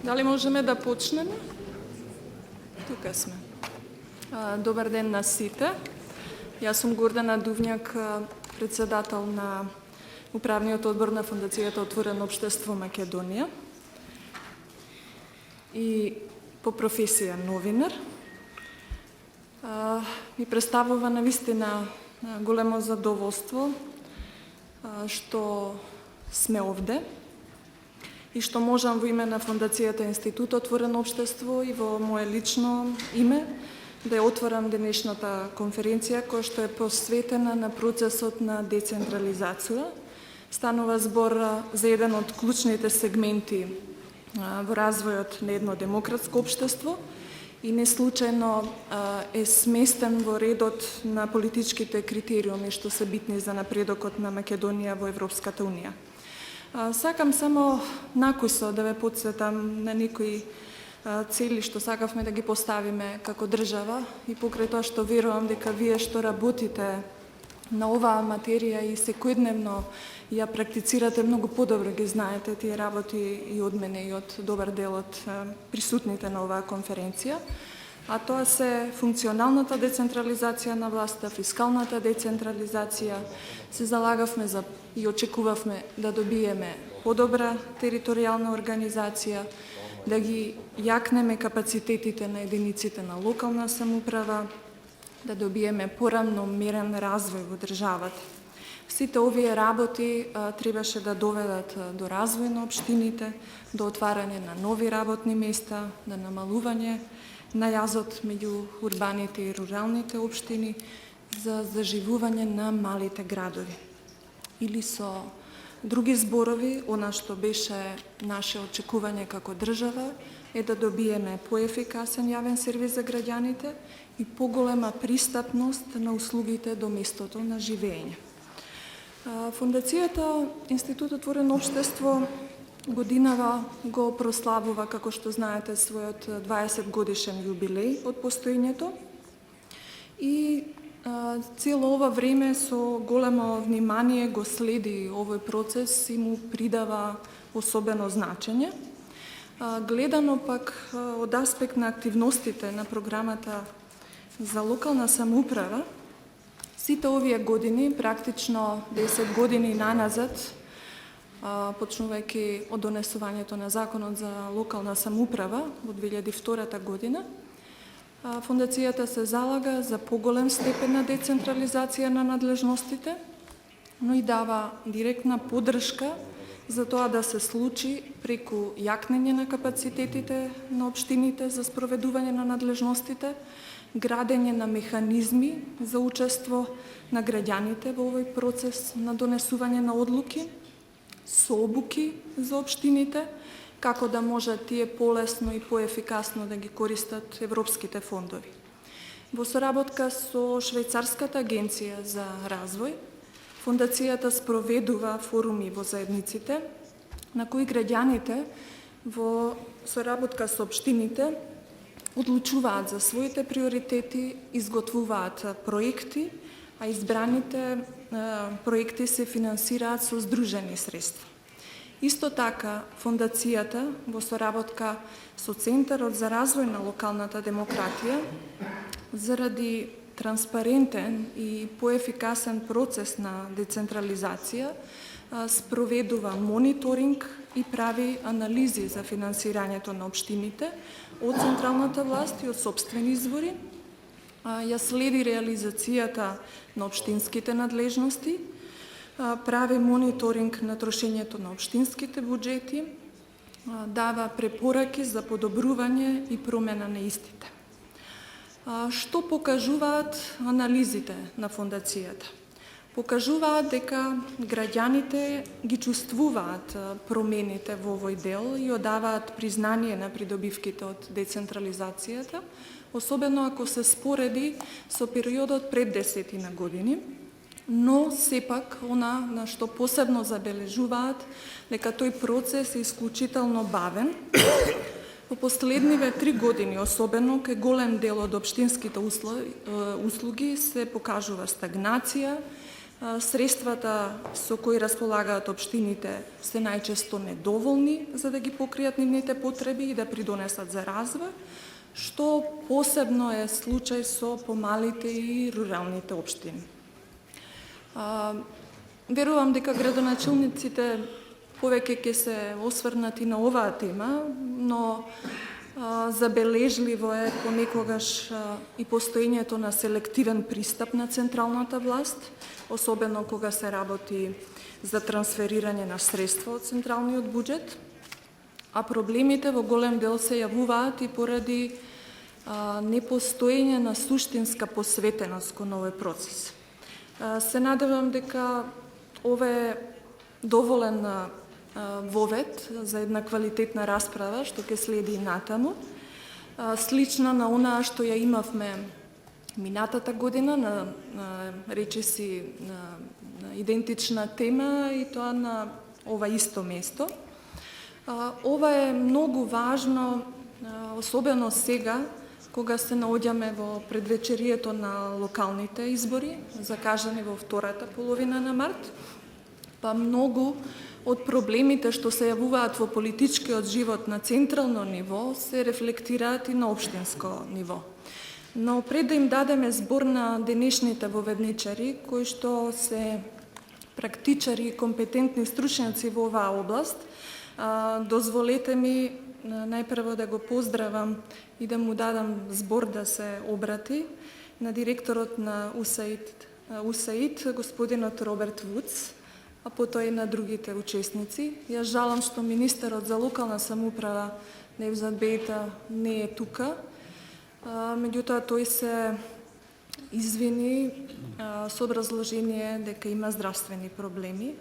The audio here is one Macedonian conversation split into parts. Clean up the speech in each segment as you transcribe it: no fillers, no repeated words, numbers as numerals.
Дали можеме да почнеме? Тука сме. Добар ден на сите. Јас сум Гордана Дувњак, председател на Управниот одбор на Фондацијата Отворено општество Македонија и по професија новинар. Ми представува навистина големо задоволство што сме овде и што можам во име на Фондацијата Институт Отворено општество и во моје лично име да ја отворам денешната конференција која што е посветена на процесот на децентрализација. Станува збор за еден од клучните сегменти во развојот на едно демократско општество и не случајно е сместен во редот на политичките критериуми што се битни за напредокот на Македонија во Европската Унија. Сакам само накусо да ве потсетам на некои цели што сакавме да ги поставиме како држава и покрај тоа што верувам дека вие што работите на оваа материја и секојдневно ја практицирате многу подобро, ги знаете тие работи и од мене и од добар дел од присутните на оваа конференција, а тоа се функционалната децентрализација на власта, фискалната децентрализација. Се залагавме за и очекувавме да добиеме подобра територијална организација, да ги јакнеме капацитетите на единиците на локална самоуправа, да добиеме порамномерен развој во државата. Сите овие работи требаше да доведат до развој на општините, до отварање на нови работни места, до намалување на јазот меѓу урбаните и руралните општини, за заживување на малите градови. Или со други зборови, она што беше наше очекување како држава е да добиеме поефикасен јавен сервис за граѓаните и поголема пристапност на услугите до местото на живење. Фондацијата Институт Отворено општество годинава го прославува, како што знаете, својот 20 годишен јубилеј од постоењето и цело ова време со големо внимание го следи овој процес и му придава особено значење. Гледано пак од аспект на активностите на програмата за локална самоуправа, сите овие години, практично 10 години наназад, почнувајќи од донесувањето на Законот за локална самоуправа во 2002 година, Фондацијата се залага за поголем степен на децентрализација на надлежностите, но и дава директна поддршка за тоа да се случи преку јакнење на капацитетите на општините за спроведување на надлежностите, градење на механизми за учество на граѓаните во овој процес на донесување на одлуки, со обуки за општините, како да може тие полесно и поефикасно да ги користат европските фондови. Во соработка со Швајцарската агенција за развој, Фондацијата спроведува форуми во заедниците, на кои граѓаните во соработка со општините одлучуваат за своите приоритети, изготвуваат проекти, а избраните проекти се финансираат со здружени средства. Исто така, Фондацијата во соработка со Центарот за развој на локалната демократија, заради транспарентен и поефикасен процес на децентрализација, спроведува мониторинг и прави анализи за финансирањето на општините од централната власт и од сопствени извори, ја следи реализацијата на општинските надлежности, прави мониторинг на трошењето на општинските буџети, дава препораки за подобрување и промена на истите. Што покажуваат анализите на Фондацијата? Покажуваат дека граѓаните ги чувствуваат промените во овој дел и одаваат признание на придобивките од децентрализацијата, особено ако се спореди со периодот пред 10 години, но сепак она на што посебно забележуваат дека тој процес е исклучително бавен. Во последниве 3 години, особено кај голем дел од општинските услуги се покажува стагнација, Средствата со кои располагаат општините се најчесто недоволни за да ги покријат нивните потреби и да придонесат за развој, што посебно е случај со помалите и руралните општини. Верувам дека градоначелниците повеќе ќе се осврнати на оваа тема, но забележливо е понекогаш и постоењето на селективен пристап на централната власт, особено кога се работи за трансферирање на средства од централниот буџет, а проблемите во голем дел се јавуваат и поради непостоење на суштинска посветеност кон овој процес. Се надевам дека ова е доволен вовед за една квалитетна расправа што ќе следи и натаму, слична на онаа што ја имавме минатата година на речиси на идентична тема и тоа на ова исто место. Ова е многу важно, особено сега, кога се наоѓаме во предвечерието на локалните избори, закажани во втората половина на март, па многу од проблемите што се јавуваат во политичкиот живот на централно ниво се рефлектираат и на општинско ниво. Но пред да им дадеме збор на денешните воведничари, кои што се практичари и компетентни стручњаци во оваа област, дозволете ми најпрво да го поздравам и да му дадам збор да се обрати на директорот на УСАИД, господинот Роберт Вудс, а потоа и на другите учесници. Јас жалам што министерот за локална самоуправа Невзат Бејта не е тука, меѓутоа тој се извини со образложение дека има здравствени проблеми.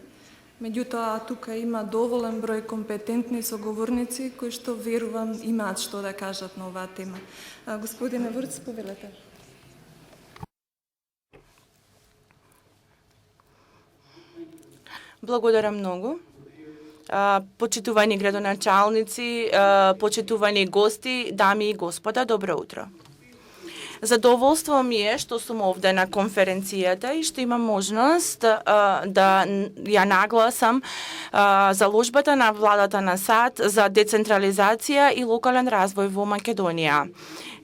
Меѓутоа тука има доволен број компетентни соговорници кои што верувам имаат што да кажат на оваа тема. Господине Вурц, повелете. Благодарам многу. Почитувани градоначалници, почитувани гости, дами и господа, добро утро. Задоволство ми е што сум овде на конференцијата и што имам можност да ја нагласам заложбата на владата на САД за децентрализација и локален развој во Македонија.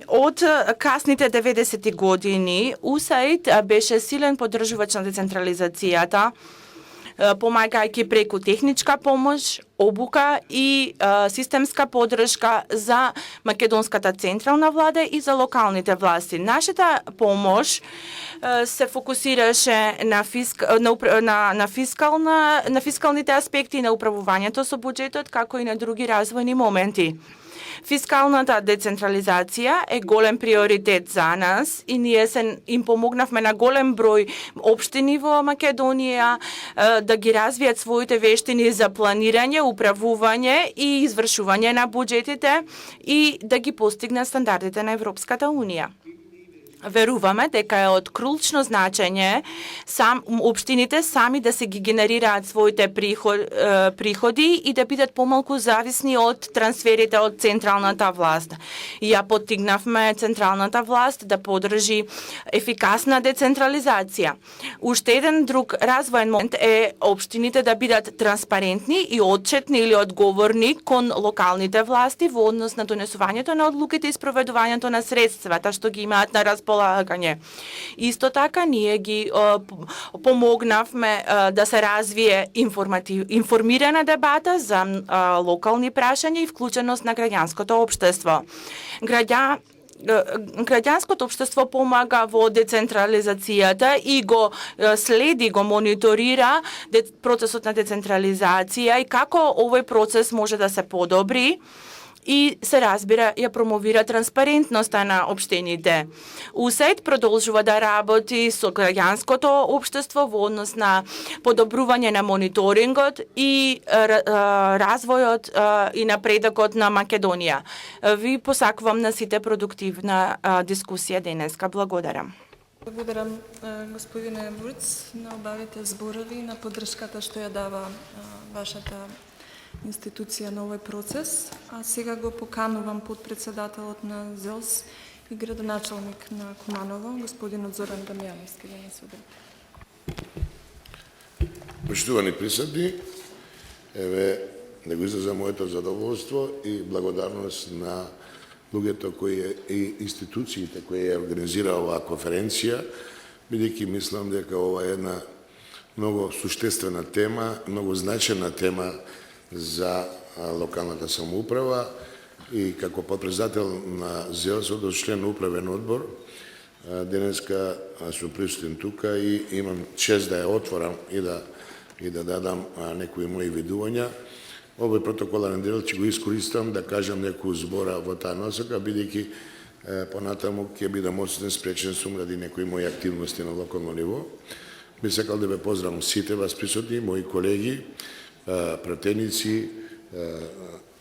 Од касните 90-ти години УСАИД беше силен поддржувач на децентрализацијата, помагајќи преку техничка помош, обука и системска поддршка за македонската централна влада и за локалните власти. Нашата помош се фокусираше на фискалните аспекти на управувањето со буџетот, како и на други развојни моменти. Фискалната децентрализација е голем приоритет за нас и ние им помогнавме на голем број општини во Македонија да ги развијат своите вештини за планирање, управување и извршување на буџетите и да ги постигнат стандардите на Европската Унија. Веруваме дека е од клучно значење општините сами да се ги генерираат своите приходи и да бидат помалку зависни од трансферите од централната власт. Ја поттигнавме централната власт да поддржи ефикасна децентрализација. Уште еден друг развоен момент е општините да бидат транспарентни и отчетни или одговорни кон локалните власти во однос на донесувањето на одлуките и спроведувањето на средствата што ги имаат на располагање. Исто така, ние ги помогнавме да се развие информирана дебата за локални прашања и вклученост на граѓанското општество. Граѓанското општество помага во децентрализацијата и го следи, го мониторира процесот на децентрализација и како овој процес може да се подобри и се разбира, ја промовира транспарентноста на општините. УСАИД продолжува да работи со граѓанското општество во однос на подобрување на мониторингот и развојот и напредокот на Македонија. Ви посакувам на сите продуктивна дискусија денеска. Благодарам. Благодарам, господине Вурц, на обавите зборови и на поддршката што ја дава вашата институција на овој процес. А сега го поканувам подпредседателот на ЗЕЛС и градоначалник на Куманово, господинот Зоран Дамјановски, да не се обрати. Почитувани присутни, еве да го изразам моето задоволство и благодарност на луѓето и институциите кои ја организира оваа конференција, бидејќи мислам дека ова е една многу суштествена тема, многу значена тема за локалната самоуправа и како подпредседател на ЗЕЛС-от, член на управен одбор, денеска сум присутен тука и имам чест да ја отворам и да дадам некои мои видувања. Овој протоколарен дел ќе го искористам да кажам некои збора во таа насока, бидејќи понатаму ќе бидам одсутен, спречен сум ради некои мои активности на локално ниво. Би сакал да ве поздравам сите вас присутни, мои колеги, пратеници,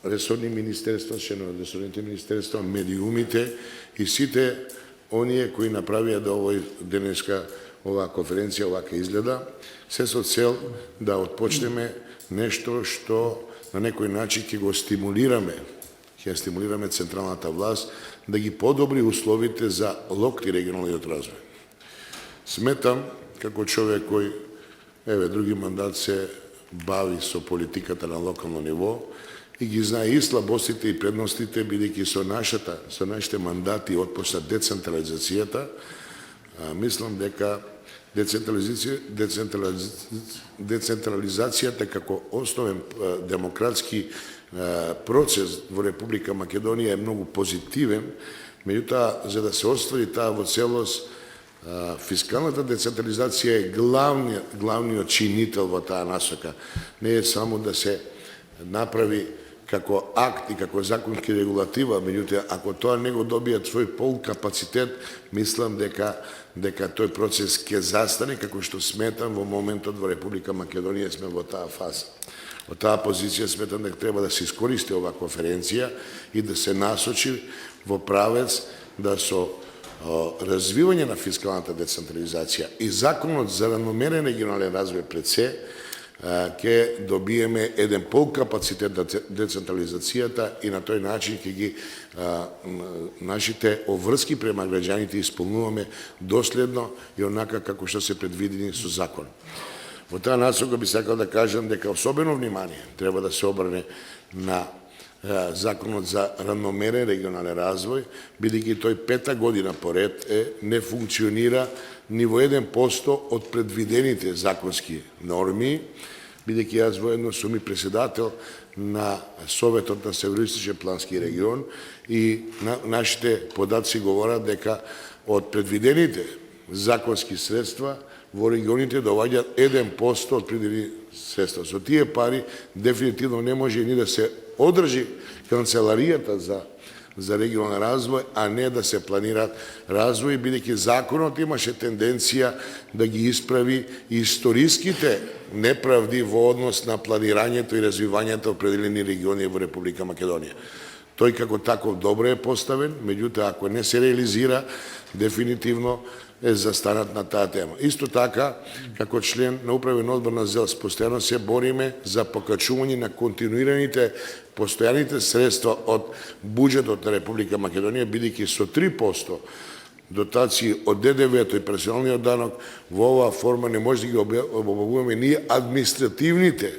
ресорни министерства, членови на ресорните министерства, медиумите и сите оние кои направија да овој денеска оваа конференција овака изгледа, се со цел да отпочнеме нешто што на некој начин ќе го стимулираме, централната власт да ги подобри условите за локални регионалниот развој. Сметам како човек кој други мандат се бави со политиката на локално ниво и ги знае и слабостите и предностите, бидејќи со нашите мандати отпочна децентрализацијата. Мислам дека децентрализацијата како основен демократски процес во Република Македонија е многу позитивен, меѓутоа за да се оствари таа во целост, фискалната децентрализација е главниот чинител во таа насока. Не е само да се направи како акт и како законски регулатива, меѓутоа ако тоа не го добие свој пол капацитет, мислам дека тој процес ќе застане, како што сметам во моментот во Република Македонија сме во таа фаза. Во таа позиција сметам дека треба да се искористи оваа конференција и да се насочи во правец да со развивање на фискалната децентрализација и законот за равномерен регионален развој пред се, ќе добиеме еден полкапацитет на децентрализацијата и на тој начин ќе ги нашите обврски према граѓаните исполнуваме доследно и онака како што се предвидени со закон. Во таа насока би сакал да кажам дека особено внимание треба да се обрне на законот за равномерен регионален развој, бидејќи тој 5-та година поред не функционира ни во 1% од предвидените законски норми, бидејќи јас воедно сум и председател на Советот на Североисточен плански регион и нашите податци говорат дека од предвидените законски средства во регионите доаѓаат 1% од предвидени средства. Со тие пари дефинитивно не може ни да се одржи канцеларијата за регионален развој, а не да се планираат развој, бидејќи законот имаше тенденција да ги исправи историските неправди во однос на планирањето и развивањето определени региони во Република Македонија. Тој како таков добро е поставен, меѓутоа ако не се реализира, дефинитивно е застанат на таа тема. Исто така, како член на управен одбор на ЗЕЛС, постојано се бориме за покачување на континуираните постојаните средства од буџетот на Република Македонија, бидејќи со 3% дотации од ДДВ-то и персоналниот данок во оваа форма не може да ги облагуваме ние административните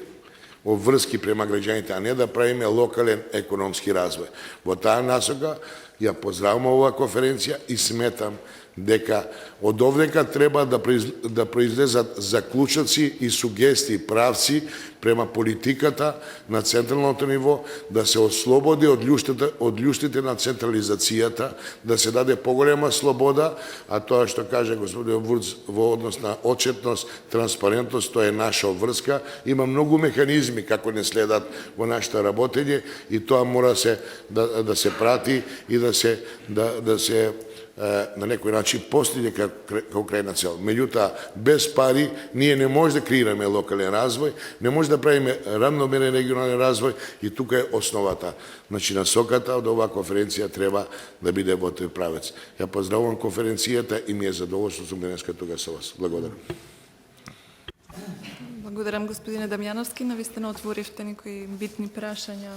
обврски према граѓаните, а не да правиме локален економски развој. Во таа насока ја поздравам оваа конференција и сметам дека од овдека треба да произлезат заклучоци и сугестии, правци према политиката на централното ниво, да се ослободи од љуштите на централизацијата, да се даде поголема слобода, а тоа што каже господин Вурц во однос на отчетност, транспарентност, тоа е наша обврска. Има многу механизми како не следат во нашето работење и тоа мора да се прати и да се на некој начин постигне како крајна цел. Меѓутоа, без пари ние не може да креираме локален развој, не може да правиме равномерен регионален развој и тука е основата. Значи, насоката од оваа конференција треба да биде во тој правец. Ја поздравувам конференцијата и ми е задоволство сум денеска тука со вас. Благодарам. Благодарам, господине Дамјановски. Навистина отворивте некои битни прашања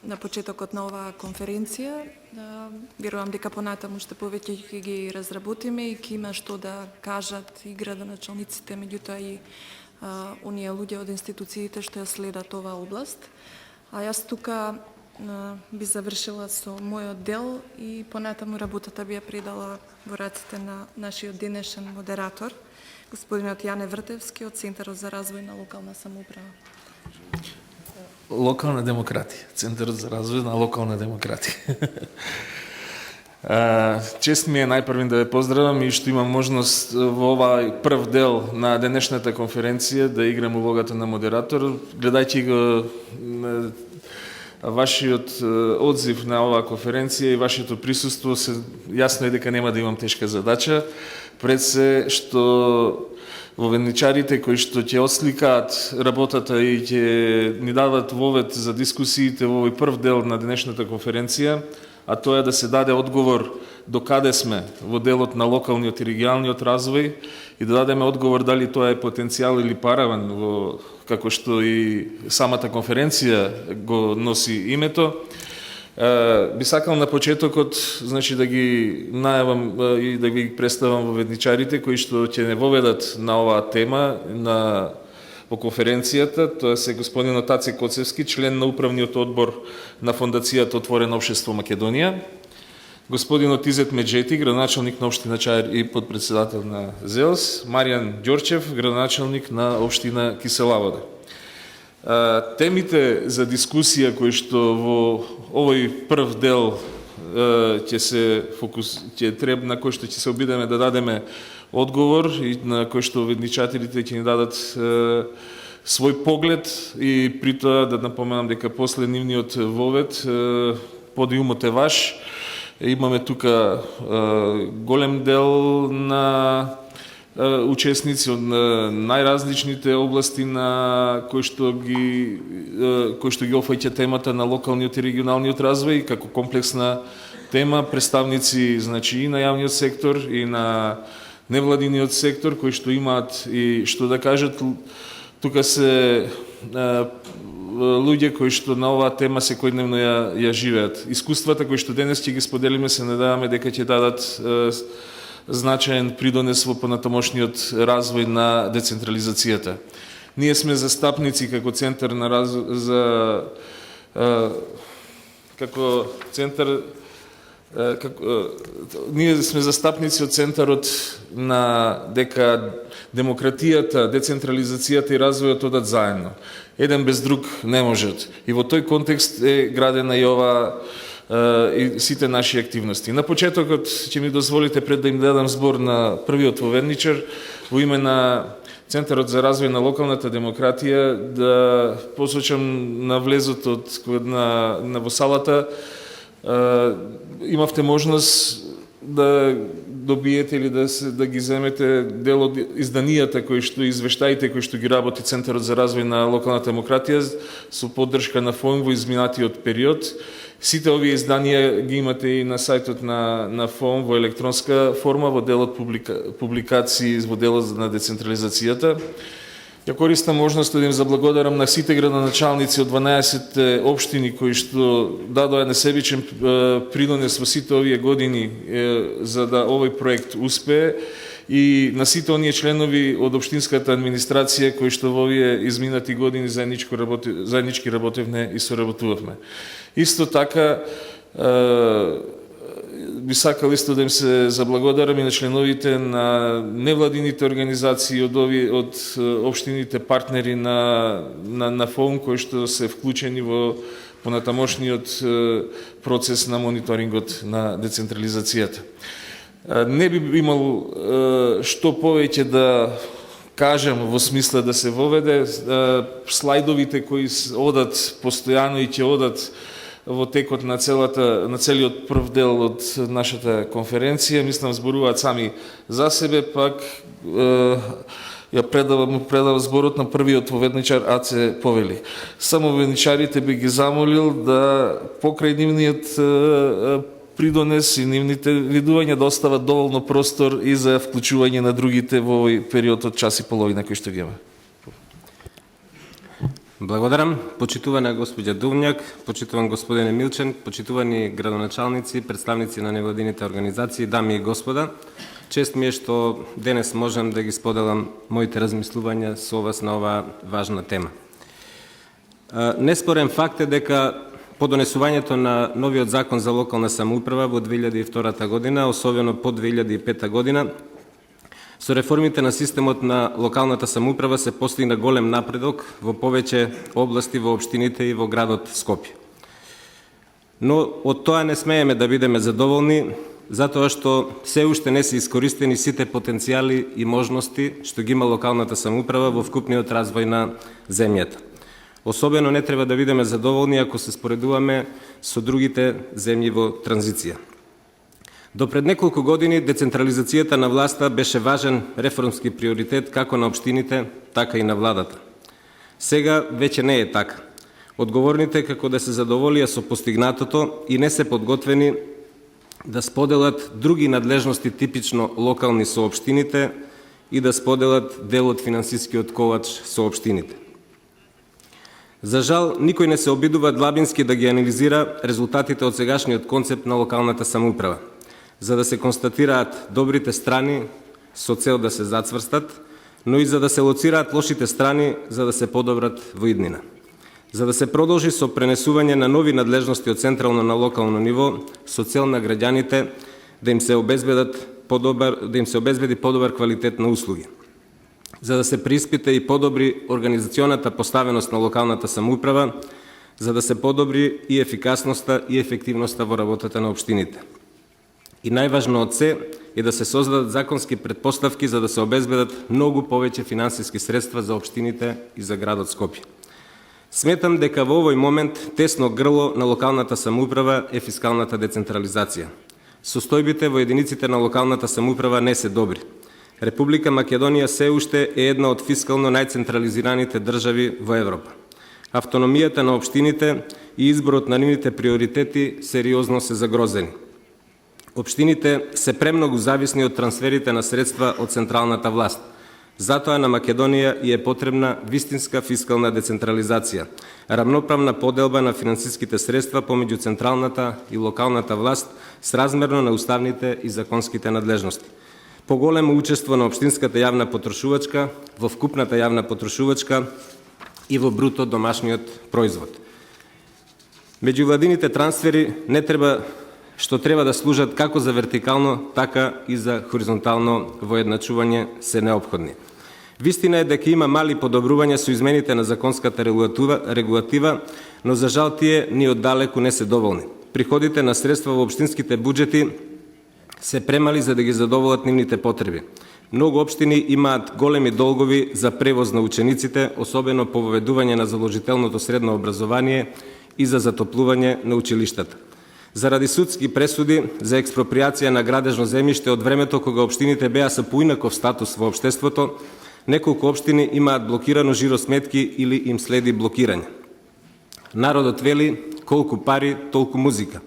на почетокот на оваа конференција. Верувам дека понатаму што повеќе ќе ги разработиме и ќе има што да кажат и градоначалниците, меѓутоа и оние луѓе од институциите што ја следат оваа област. А јас тука би завршила со мојот дел и понатаму работата би ја предала во раците на нашиот денешен модератор, господинот Јане Вртевски од Центарот за развој на локална самоуправа. Локална демократија, Центарот за развој на локална демократија. Чест ми е најпрвин да ве поздравам и што имам можност во овај прв дел на денешната конференција да играм улогата на модератор. Гледајќи го вашиот одзив на оваа конференција и вашето присуство, јасно е дека нема да имам тешка задача. Пред се што во ведничарите кои што ќе осликаат работата и ќе ни дадат вовед за дискусиите во овој прв дел на денешната конференција, а тоа е да се даде одговор до каде сме во делот на локалниот и регионалниот развој и да дадеме одговор дали тоа е потенцијал или параван, како што и самата конференција го носи името. Би сакал на почетокот, значи, да ги најавам и да ги представам во ведничарите кои што ќе не воведат на оваа тема во конференцијата. Тоа се господинот Аце Коцевски, член на управниот одбор на Фондацијата Отворено општество Македонија, господинот Изет Меджети, градоначалник на општина Чаир и подпредседател на ЗЕЛС, Маријан Ѓорчев, градоначалник на општина Киселавода. Темите за дискусија кои што во овој прв дел на кој што ќе се обидеме да дадеме одговор и на кој што ведничателите ќе ни дадат свој поглед и при тоа да напоменам дека после нивниот вовед подиумот е ваш. Имаме тука голем дел на учесници од најразличните области на кои што ги офаќа темата на локалниот и регионалниот развој како комплексна тема, представници, значи, и на јавниот сектор и на невладиниот сектор кои што имаат и што да кажат. Тука се луѓе кои што на оваа тема секојдневно ја живеат. Искуствата кои што денес ќе ги споделиме се надеваме дека ќе дадат значаен придонес во понатамошниот развој на децентрализацијата. Ние сме застапници како центар на ние сме застапници од центарот на дека демократијата, децентрализацијата и развојот одат заедно. Еден без друг не можат. И во тој контекст е градена и ова и сите наши активности. На почетокот ќе ми дозволите пред да им дадам збор на првиот воведничар во име на Центарот за развој на локалната демократија да посочам на влезот во салата. Имавте можност да добиете или да ги земете дел од изданијата кои што извештаите кои што ги работи Центарот за развој на локалната демократија со поддршка на ФОМ во изминатиот период. Сите овие изданија ги имате и на сајтот на ФОМ во електронска форма, во делот публикации, во делот на децентрализацијата. Ја користам можност да им заблагодарам на сите градоначалници од 12 општини кои што дадоа несебичен придонес во сите овие години за да овој проект успее и на сите оние членови од општинската администрација кои што во овие изминати години заеднички работевме и соработувавме. Исто така би сакал исто да им се заблагодарам и на членовите на невладините организации од општините партнери на ФОМ кои што се вклучени во понатамошниот процес на мониторингот на децентрализацијата. Не би имал што повеќе да кажам во смисла да се воведе. Слайдовите кои одат постојано и ќе одат во текот на целиот прв дел од нашата конференција, мислам зборуваат сами за себе, пак ја предавам зборот на првиот воведничар Аце Повели. Само воведничарите би ги замолил да покрај нивниот придонес и нивните видувања да остават доволно простор и за вклучување на другите во овој период од час и половина кој што ги има. Благодарам. Почитувана госпоѓа Дувњак, почитуван господине Милчен, почитувани градоначалници, представници на невладините организации, дами и господа. Чест ми е што денес можам да ги споделам моите размислувања со вас на оваа важна тема. Неспорен факт е дека по донесувањето на новиот закон за локална самоуправа во 2002 година, особено по 2005 година, со реформите на системот на локалната самоуправа се постигна голем напредок во повеќе области во општините и во градот Скопје. Но од тоа не смееме да бидеме задоволни, затоа што се уште не се искористени сите потенцијали и можности што ги има локалната самоуправа во вкупниот развој на земјата. Особено не треба да бидеме задоволни ако се споредуваме со другите земји во транзиција. До пред неколку години децентрализацијата на власта беше важен реформски приоритет како на општините, така и на владата. Сега веќе не е така. Одговорните како да се задоволија со постигнатото и не се подготвени да споделат други надлежности типично локални со општините и да споделат дел од финансискиот колач со општините. За жал, никој не се обидува длабински да ги анализира резултатите од сегашниот концепт на локалната самоуправа, за да се констатираат добрите страни со цел да се зацврстат, но и за да се лоцираат лошите страни за да се подобрат во иднина. За да се продолжи со пренесување на нови надлежности од централно на локално ниво со цел на граѓаните да им се обезбеди подобар квалитет на услуги. За да се преиспита и подобри организационата поставеност на локалната самоуправа, за да се подобри и ефикасноста и ефективноста во работата на општините. И најважно од се е да се создадат законски претпоставки за да се обезбедат многу повеќе финансиски средства за општините и за градот Скопје. Сметам дека во овој момент тесно грло на локалната самоуправа е фискалната децентрализација. Состојбите во единиците на локалната самоуправа не се добри. Република Македонија се уште е една од фискално најцентрализираните држави во Европа. Автономијата на општините и изборот на нивните приоритети сериозно се загрозени. Општините се премногу зависни од трансферите на средства од централната власт. Затоа на Македонија и е потребна вистинска фискална децентрализација, рамноправна поделба на финансиските средства помеѓу централната и локалната власт сразмерно на уставните и законските надлежности. Поголемо учество на општинската јавна потрошувачка во вкупната јавна потрошувачка и во бруто домашниот производ. Меѓувладините трансфери што треба да служат како за вертикално, така и за хоризонтално воедначување се неопходни. Вистина е дека има мали подобрувања со измените на законската регулатива, но за жал тие ни оддалеку не се доволни. Приходите на средства во општинските буџети се премали за да ги задоволат нивните потреби. Многу општини имаат големи долгови за превоз на учениците, особено по воведување на задолжителното средно образование и за затоплување на училиштата. Заради судски пресуди за експроприација на градежно земјиште од времето кога општините беа со поинаков статус во општеството, неколку општини имаат блокирано жиросметки или им следи блокирање. Народот вели колку пари, толку музика.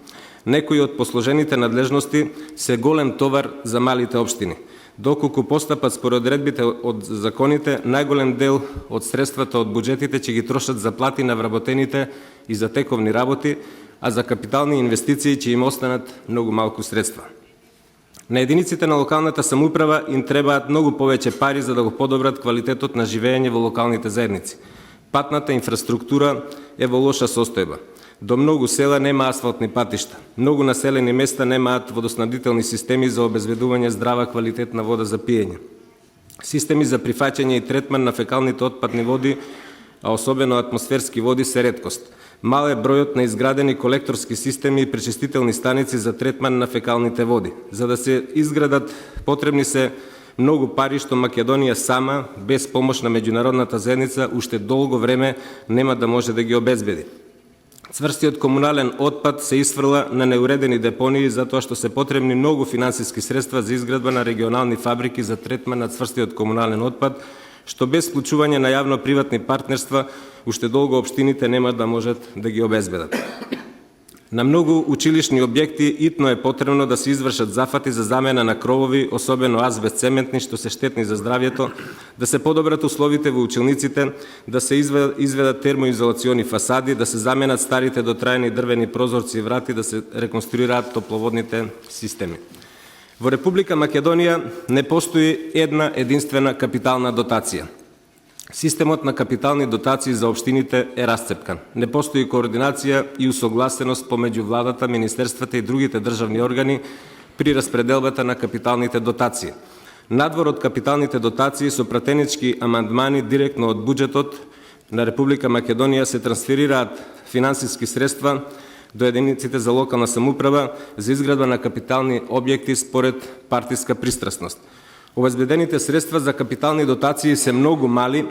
Некои од посложените надлежности се голем товар за малите општини. Доколку постапат според одредбите од законите, најголем дел од средствата од буџетите ќе ги трошат за плати на вработените и за тековни работи, а за капитални инвестиции ќе им останат многу малку средства. На единиците на локалната самоуправа им требаат многу повеќе пари за да го подобрат квалитетот на живење во локалните заедници. Патната инфраструктура е во лоша состојба. До многу села нема асфалтни патишта. Многу населени места немаат водоснабдителни системи за обезбедување здрава квалитетна вода за пиење. Системи за прифаќање и третман на фекалните отпадни води, а особено атмосферски води, се реткост. Мал е бројот на изградени колекторски системи и пречистителни станици за третман на фекалните води. За да се изградат, потребни се многу пари што Македонија сама, без помош на меѓународната заедница, уште долго време нема да може да ги обезбеди. Цврстиот комунален отпад се исфрла на неуредени депонии затоа што се потребни многу финансиски средства за изградба на регионални фабрики за третман на цврстиот комунален отпад, што без вклучување на јавно-приватни партнерства уште долго општините нема да можат да ги обезбедат. На многу училишни објекти итно е потребно да се извршат зафати за замена на кровови, особено азбест цементни, што се штетни за здравјето, да се подобрат условите во училниците, да се изведат термоизолациони фасади, да се заменат старите дотраени дрвени прозорци и врати, да се реконструираат топловодните системи. Во Република Македонија не постои една единствена капитална дотација. Системот на капитални дотации за општините е расцепкан. Не постои координација и усогласеност помеѓу владата, министерствата и другите државни органи при распределбата на капиталните дотации. Надвор од капиталните дотации со пратенички амандмани директно од буџетот на Република Македонија се трансферираат финансиски средства до единиците за локална самоуправа за изградба на капитални објекти според партиска пристрасност. Обезбедените средства за капитални дотации се многу мали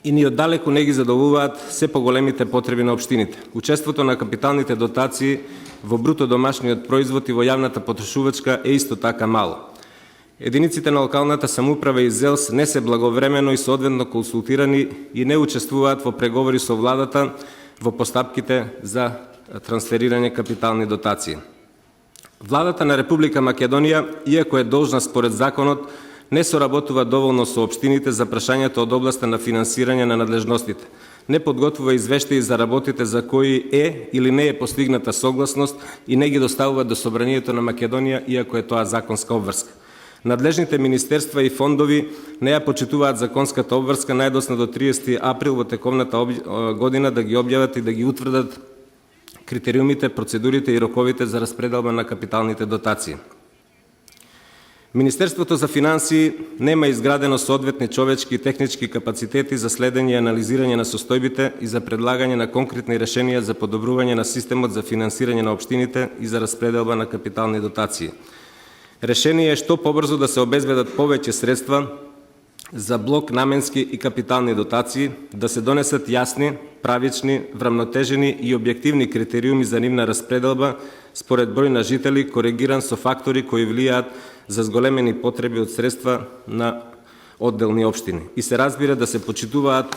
и ни оддалеку не ги задоволуваат се поголемите потреби на општините. Учеството на капиталните дотации во бруто домашниот производ и во јавната потрошувачка е исто така мало. Единиците на локалната самоуправа и ЗЕЛС не се благовремено и соодветно консултирани и не учествуваат во преговори со владата во постапките за трансферирање капитални дотации. Владата на Република Македонија, иако е должна според законот, не соработува доволно со општините за прашањето од областа на финансирање на надлежностите. Не подготвува извештаи за работите за кои е или не е постигната согласност и не ги доставува до Собранието на Македонија, иако е тоа законска обврска. Надлежните министерства и фондови не ја почитуваат законската обврска најдосно до 30 април во тековната година да ги објават и да ги утврдат критериумите, процедурите и роковите за распределба на капиталните дотации. Министерството за финансии нема изградено соодветни човечки и технички капацитети за следење и анализирање на состојбите и за предлагање на конкретни решенија за подобрување на системот за финансирање на општините и за распределба на капитални дотации. Решение е што побрзо да се обезбедат повеќе средства за блок наменски и капитални дотации, да се донесат јасни, правични, врамнотежени и објективни критериуми за нивна распределба според број на жители, коригиран со фактори кои влијаат за зголемени потреби од средства на одделни општини и се разбира да се почитуваат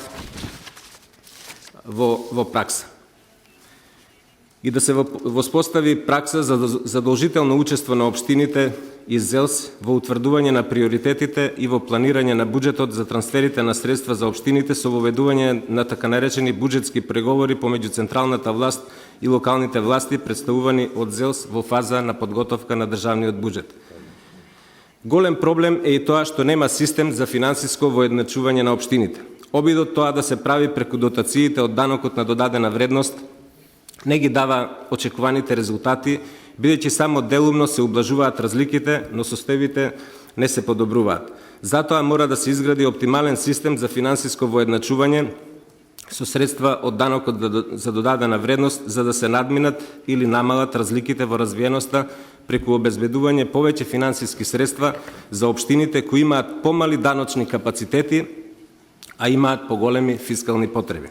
во пракса. И да се воспостави пракса за задолжително учество на општините и ЗЕЛС во утврдување на приоритетите и во планирање на буџетот за трансферите на средства за општините со воведување на така наречени буџетски преговори помеѓу централната власт и локалните власти представувани од ЗЕЛС во фаза на подготовка на државниот буџет. Голем проблем е и тоа што нема систем за финансиско воедначување на општините. Обидот тоа да се прави преку дотациите од данокот на додадена вредност не ги дава очекуваните резултати, бидејќи само делумно се ублажуваат разликите, но состојбите не се подобруваат. Затоа мора да се изгради оптимален систем за финансиско воедначување со средства од данокот за додадена вредност, за да се надминат или намалат разликите во развиеноста преку обезбедување повеќе финансиски средства за општините кои имаат помали даночни капацитети, а имаат поголеми фискални потреби.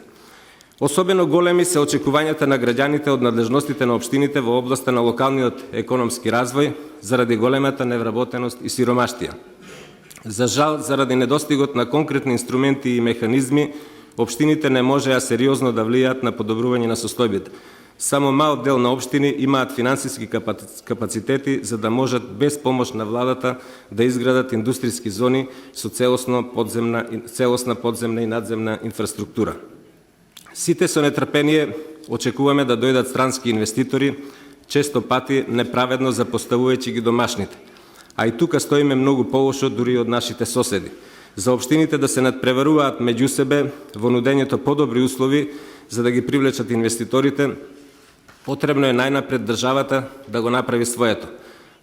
Особено големи се очекувањата на граѓаните од надлежностите на општините во областа на локалниот економски развој заради големата невработеност и сиромаштија. За жал, заради недостигот на конкретни инструменти и механизми, општините не можеа сериозно да влијаат на подобрување на состојбите. Само мал дел на општини имаат финансиски капацитети за да можат без помош на владата да изградат индустријски зони со целосна подземна и надземна инфраструктура. Сите со нетрпение очекуваме да дојдат странски инвеститори, често пати неправедно запоставувајќи ги домашните. А и тука стоиме многу полошо дури од нашите соседи. За општините да се надпреваруваат меѓу себе во нудењето подобри услови за да ги привлечат инвеститорите, потребно е најнапред државата да го направи своето,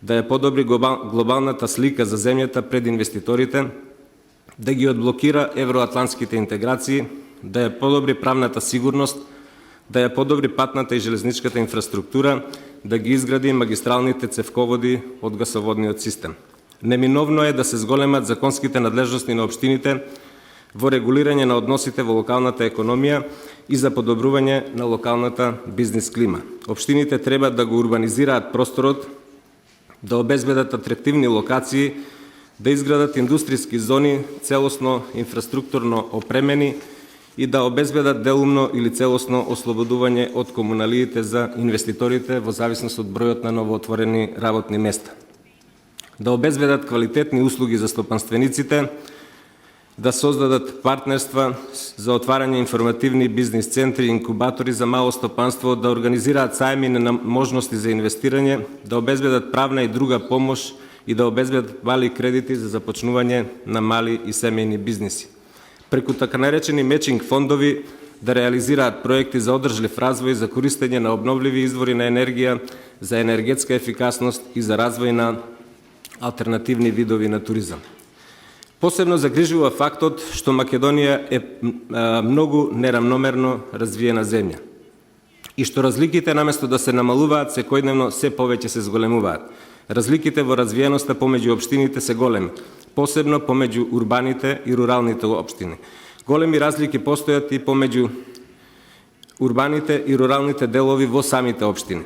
да ја подобри глобалната слика за земјата пред инвеститорите, да ги одблокира евроатлантските интеграции, да ја подобри правната сигурност, да ја подобри патната и железничката инфраструктура, да ги изгради магистралните цевководи од гасоводниот систем. Неминовно е да се зголемат законските надлежности на општините во регулирање на односите во локалната економија и за подобрување на локалната бизнес клима. Општините треба да го урбанизираат просторот, да обезбедат атрактивни локации, да изградат индустријски зони целосно инфраструктурно опремени и да обезбедат делумно или целосно ослободување од комуналиите за инвеститорите во зависност од бројот на новоотворени работни места. Да обезбедат квалитетни услуги за стопанствениците, да создадат партнерства за отварање информативни бизнис центри и инкубатори за мало стопанство, да организираат сајми на можности за инвестирање, да обезбедат правна и друга помош и да обезбедат мали кредити за започнување на мали и семејни бизниси. Преку така наречени мечинг фондови да реализираат проекти за одржлив развој, за користење на обновливи извори на енергија, за енергетска ефикасност и за развој на алтернативни видови на туризам. Посебно загрижува фактот што Македонија е многу неравномерно развиена земја и што разликите наместо да се намалуваат секојдневно се повеќе се зголемуваат. Разликите во развиеноста помеѓу општините се големи, посебно помеѓу урбаните и руралните општини. Големи разлики постојат и помеѓу урбаните и руралните делови во самите општини.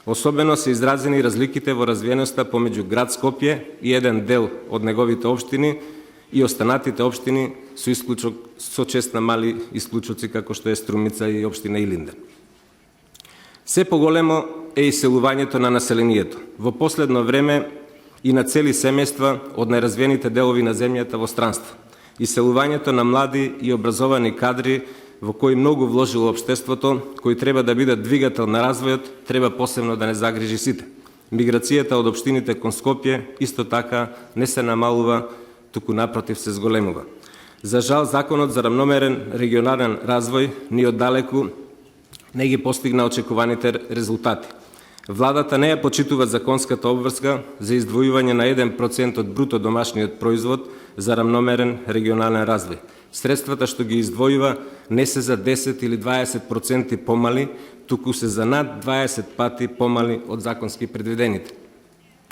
Особено се изразени разликите во развиеноста помеѓу град Скопје и еден дел од неговите општини и останатите општини со чест на мали исклучоци како што е Струмица и општина Илинден. Се поголемо е иселувањето на населението. Во последно време и на цели семејства од најразвиените делови на земјата во странство. Иселувањето на млади и образовани кадри во кои многу вложило општеството, кои треба да бидат двигател на развојот, треба посебно да не загрижи сите. Миграцијата од општините кон Скопје исто така не се намалува, туку напротив се зголемува. За жал, законот за равномерен регионален развој ни оддалеку не ги постигна очекуваните резултати. Владата не ја почитува законската обврска за издвојување на 1% од бруто домашниот производ за равномерен регионален развој. Средствата што ги издвојува не се за 10 или 20% помали, туку се за над 20 пати помали од законски предвидените.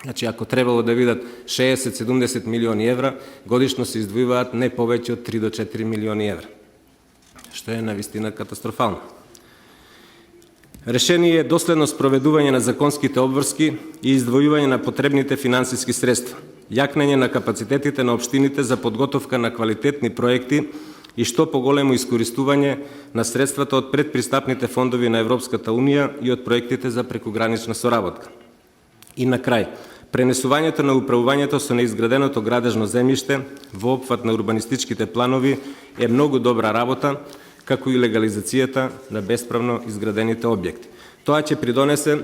Значи, ако требало да видат 60-70 милиони евра, годишно се издвојуваат не повеќе од 3 до 4 милиони евра, што е навистина катастрофално. Решение е доследно спроведување на законските обврски и издвојување на потребните финансиски средства, јакнење на капацитетите на општините за подготовка на квалитетни проекти и што поголемо искористување на средствата од предпристапните фондови на Европската Унија и од проектите за прекугранична соработка. И на крај, пренесувањето на управувањето со неизграденото градежно земјиште во опфат на урбанистичките планови е многу добра работа, како и легализацијата на бесправно изградените објекти. Тоа ќе придонесе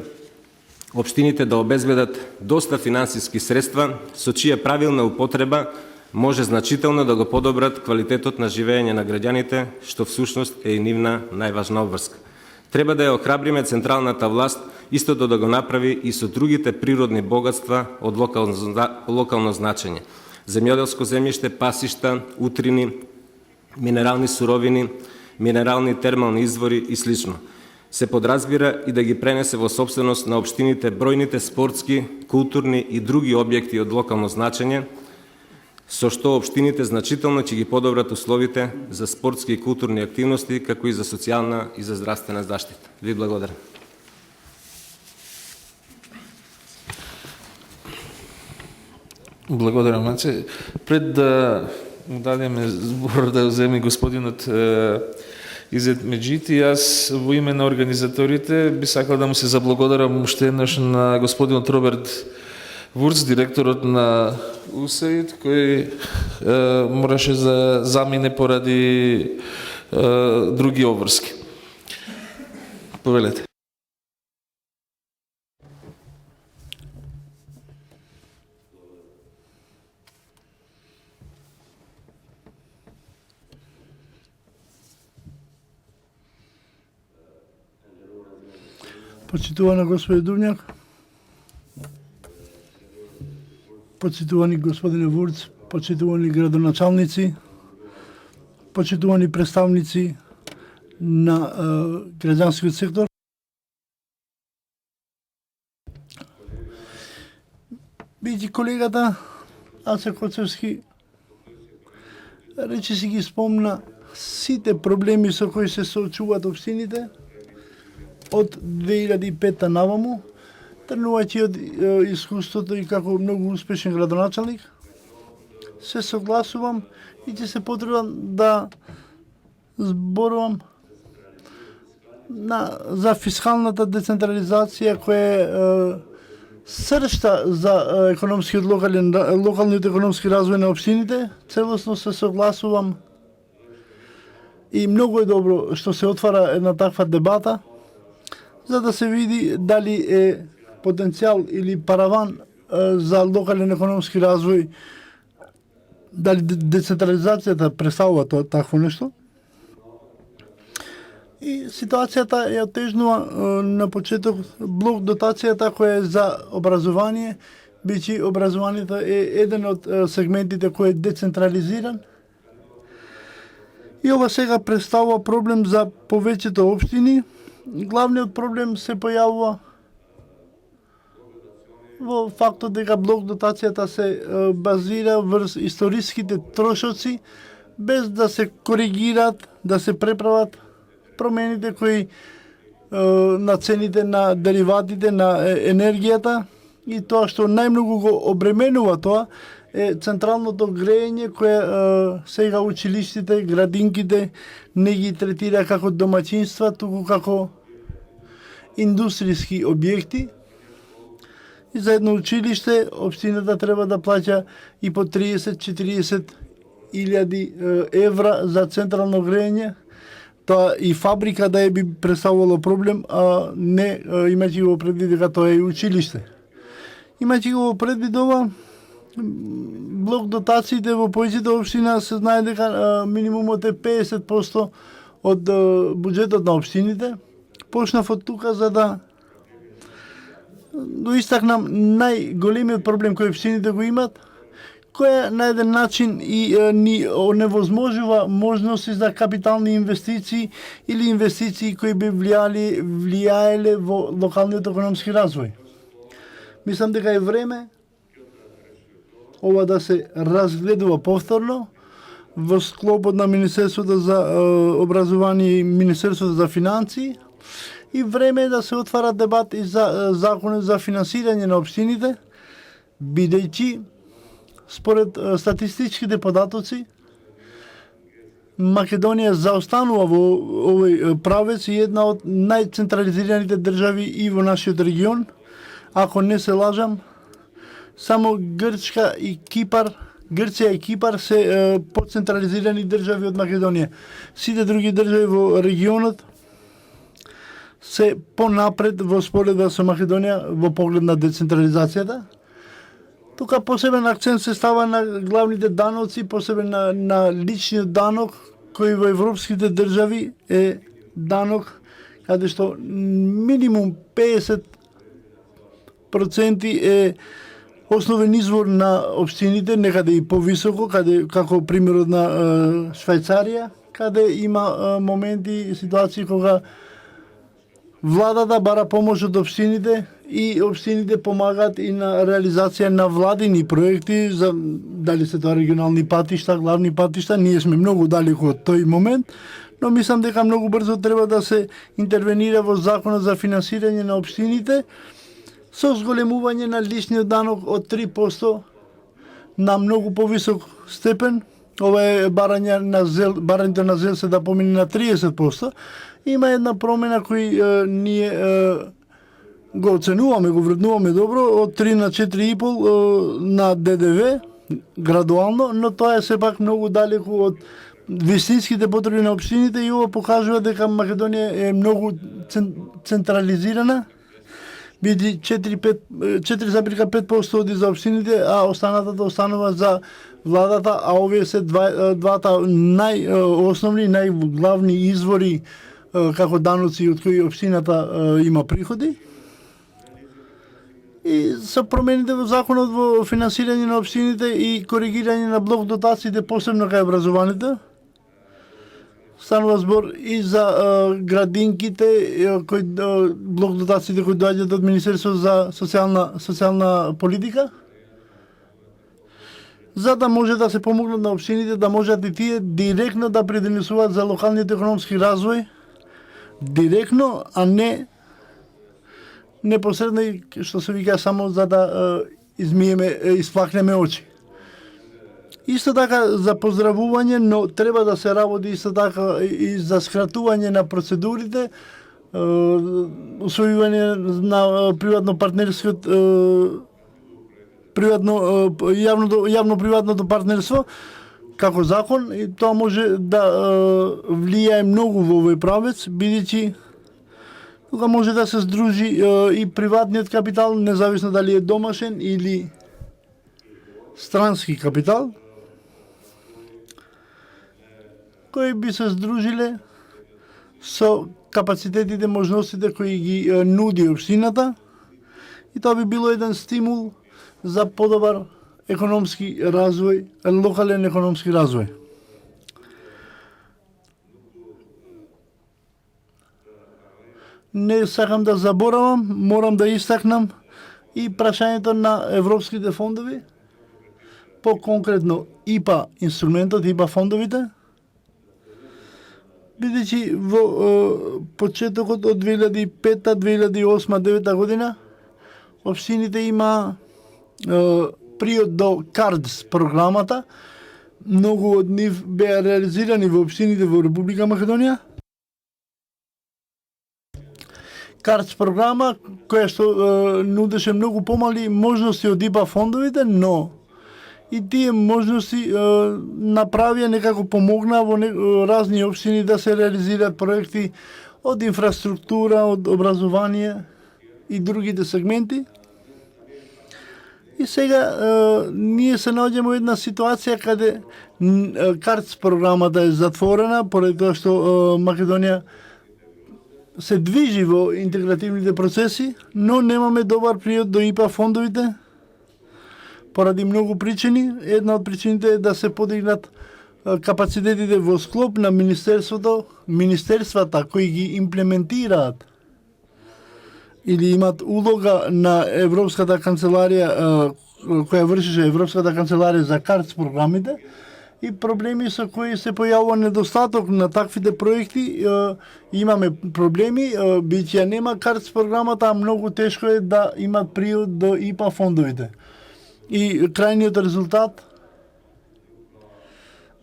општините да обезбедат доста финансиски средства, со чија правилна употреба може значително да го подобрат квалитетот на живење на граѓаните, што всушност е и нивна најважна обврска. Треба да ја охрабриме централната власт истото да го направи и со другите природни богатства од локално значење. Земјоделско земјиште, пасишта, утрини, минерални суровини, минерални термални извори и слично. Се подразбира и да ги пренесе во собственост на општините бројните спортски, културни и други објекти од локално значење, со што општините значително ќе ги подобрат условите за спортски и културни активности, како и за социјална и за здравствена заштита. Ви благодарам. Благодарам, Манце. Пред да му дадеме збор да земе господинот Изет Меджити, јас во име на организаторите би сакал да му се заблагодарам уште еднаш на господинот Роберт Вурц, директорот на УСАИД, кој мораше да замине поради други обврски. Повелете. Почитувана господи Дувњак, почитувани господине Вурц, почитувани градоначалници, почитувани представници на граѓанскиот сектор. Бидејќи колегата Аца Коцевски речиси ги спомна сите проблеми со кои се соочуваат општините од 2005 наваму, тргнувајќи од искуството и како многу успешен градоначалник, се согласувам и ќе се потребам да зборувам за фискалната децентрализација која е сршта за локалниот економски развој на општините. Целосно се согласувам и многу е добро што се отвара една таква дебата, за да се види дали е потенцијал или параван за локален економски развој, дали децентрализацијата представува такво нешто. И ситуацијата ја отежнува на почеток блок дотацијата која е за образование, бичи образованието е еден од сегментите кој е децентрализиран. И ова сега представува проблем за повеќето општини. Главниот проблем се појавува во фактот дека блок дотацијата се базира врз историските трошоци, без да се коригираат, да се преправат промените кои на цените на дериватите на енергијата, и тоа што најмногу го обременува тоа е централното грејење кое сега училиштите, градинките не ги третира како домаќинства, туку како индустријски објекти. И за едно училиште општината треба да плаќа и по 30-40 илјади евра за централно грејење. Тоа и фабрика да би представувало проблем, а не имајќи го предвид дека тоа е училиште. Имајќи го предвид ова, блок дотациите во повеќето општина се знае дека минимумот е 50% од буџетот на општините. Почнав од тука за да доистакнам најголемиот проблем кој општините го имат, која на еден начин и ни оневозможува можности за капитални инвестиции или инвестиции кои би влијаеле во локалниот економски развој. Мислам дека е време ова да се разгледува повторно во склопот на Министерството за образование и Министерството за финансии, и време е да се отвара дебат и за законот за финансирање на општините, бидејќи според статистичките податоци Македонија заостанува во овој правец и една од најцентрализираните држави и во нашиот регион. Ако не се лажам, само Грција и Кипар се поцентрализирани држави од Македонија. Сите други држави во регионот се понапред во споредба со Македонија во поглед на децентрализацијата. Тука посебен акцент се става на главните даноци, посебен на личниот данок, кој во европските држави е данок каде што минимум 50% е основен извор на општините, некаде и повисоко, каде како примерот на Швајцарија, каде има моменти и ситуации кога владата бара помош од општините и општините помагаат и на реализација на владини проекти, за дали се тоа регионални патишта, главни патишта. Ние сме многу далеку од тој момент, но мислам дека многу брзо треба да се интервенира во законот за финансирање на општините со зголемување на личниот данок од 3% на многу повисок степен. Ова е барањето на зел се да помине на 30%. Има една промена кој ние го оценуваме, го вреднуваме добро, од 3 на 4,5 на ДДВ градуално, но тоа е сепак многу далеку од вистинските потреби на општините, и ова покажува дека Македонија е многу централизирана, биде 4,5% оди за општините, а останатата останува за владата, а овие се двата најосновни, најглавни извори како даноци од кои општината има приходи. И со промените во законот во финансирање на општините и коригирање на блок дотациите, посебно кај образованието, станува збор и за градинките, блок дотациите кои доаѓаат од Министерството за социјална политика, за да може да се помогнат на општините, да можат и тие директно да придонесуваат за локалниот економски развој, директно, а не непосредно, што се вика, само за да изплакнеме очи. Исто така за поздравување, но треба да се работи исто така и за скратување на процедурите, усвојување на приватно партнерскиот јавно-приватното партнерство како закон, и тоа може да влијае многу во овој правец, бидејќи тука може да се здружи и приватниот капитал, независно дали е домашен или странски капитал, кои би се здружиле со капацитетите, можностите кои ги нуди општината, и тоа би било еден стимул за подобар економски развој, локален економски развој. Не сакам да заборавам, морам да истакнам и прашањето на европските фондови, по-конкретно ИПА инструментот, ИПА фондовите, бидејќи во почетокот од 2005, 2008, 2009 година општините има приод до КАРДС програмата, многу од нив беа реализирани во општините во Република Македонија. КАРДС програма која што нудеше многу помали можности од ИПА фондовите, но и тие можности направија, некако помогнаа во разни општини да се реализираат проекти од инфраструктура, од образование и другите сегменти. И сега ние се наоѓаме во една ситуација каде КАРДС програмата е затворена, поради тоа што Македонија се движи во интегративните процеси, но немаме добар приод до ИПА фондовите, поради многу причини. Една од причините е да се подигнат капацитетите во склоп на министерствата кои ги имплементираат или имат улога на Европската канцеларија, која вршеше Европската канцеларија за КАРДС програмите, и проблеми со кои се појавува недостаток на таквите проекти. Имаме проблеми, бидејќи нема КАРДС програмата, а многу тешко е да имат приод до ИПА фондовите. И крајниот резултат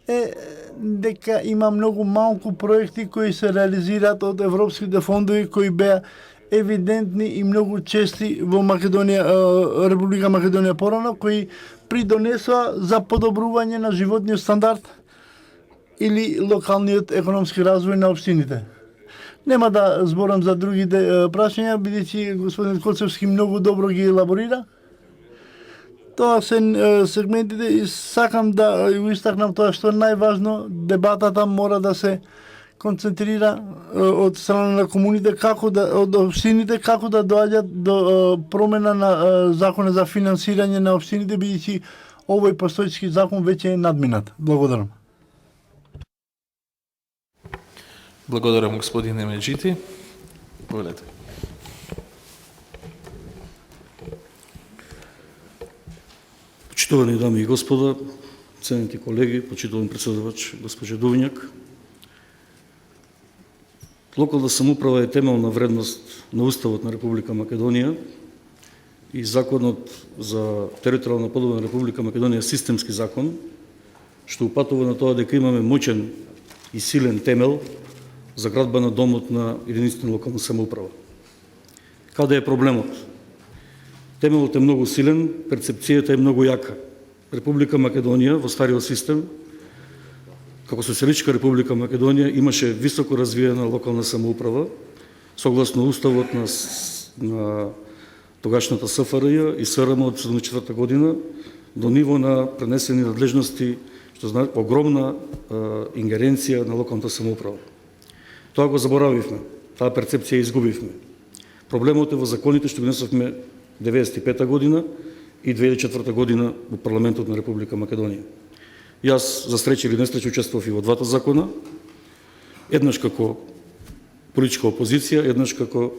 е дека има многу малку проекти кои се реализираат од европските фондови, кои беа евидентни и многу чести во Македонија, Република Македонија порано, кои придонесоа за подобрување на животниот стандард или локалниот економски развој на општините. Нема да зборам за другите прашања, бидејќи господин Коцевски многу добро ги елаборира. Тоа се сегментите и сакам да го истакнам тоа што најважно, дебатата мора да се концентрира од страна на комуните, од општините, како да доаѓат до промена на законот за финансирање на општините, бидејќи овој постојчки закон веќе е надминат. Благодарам. Благодарам, господине Меджити. Повелете. Почитувани дами и господа, ценети колеги, почитуван председавач госпожа Дувињак, локална самоуправа е темелна вредност на Уставот на Република Македонија и Законот за територијална подоба на Република Македонија системски закон, што упатува на тоа дека имаме моќен и силен темел за градба на домот на единиците на локална самоуправа. Каде е проблемот? Темелот е многу силен, перцепцијата е многу јака. Република Македонија во стариот систем, како Социјалистичка Република Македонија, имаше високо развиена локална самоуправа, согласно уставот на тогашната СФРЈ и СРМ од 1974 година, до ниво на пренесени надлежности, што значи огромна ингеренција на локалната самоуправа. Тоа го заборавивме, таа перцепција изгубивме. Проблемот е во законите што ги внесовме 1995 година и 2004 година во парламентот на Република Македонија. Јас, за среќа или несреќа, учествував и во двата закона, еднаш како политичка опозиција, еднаш како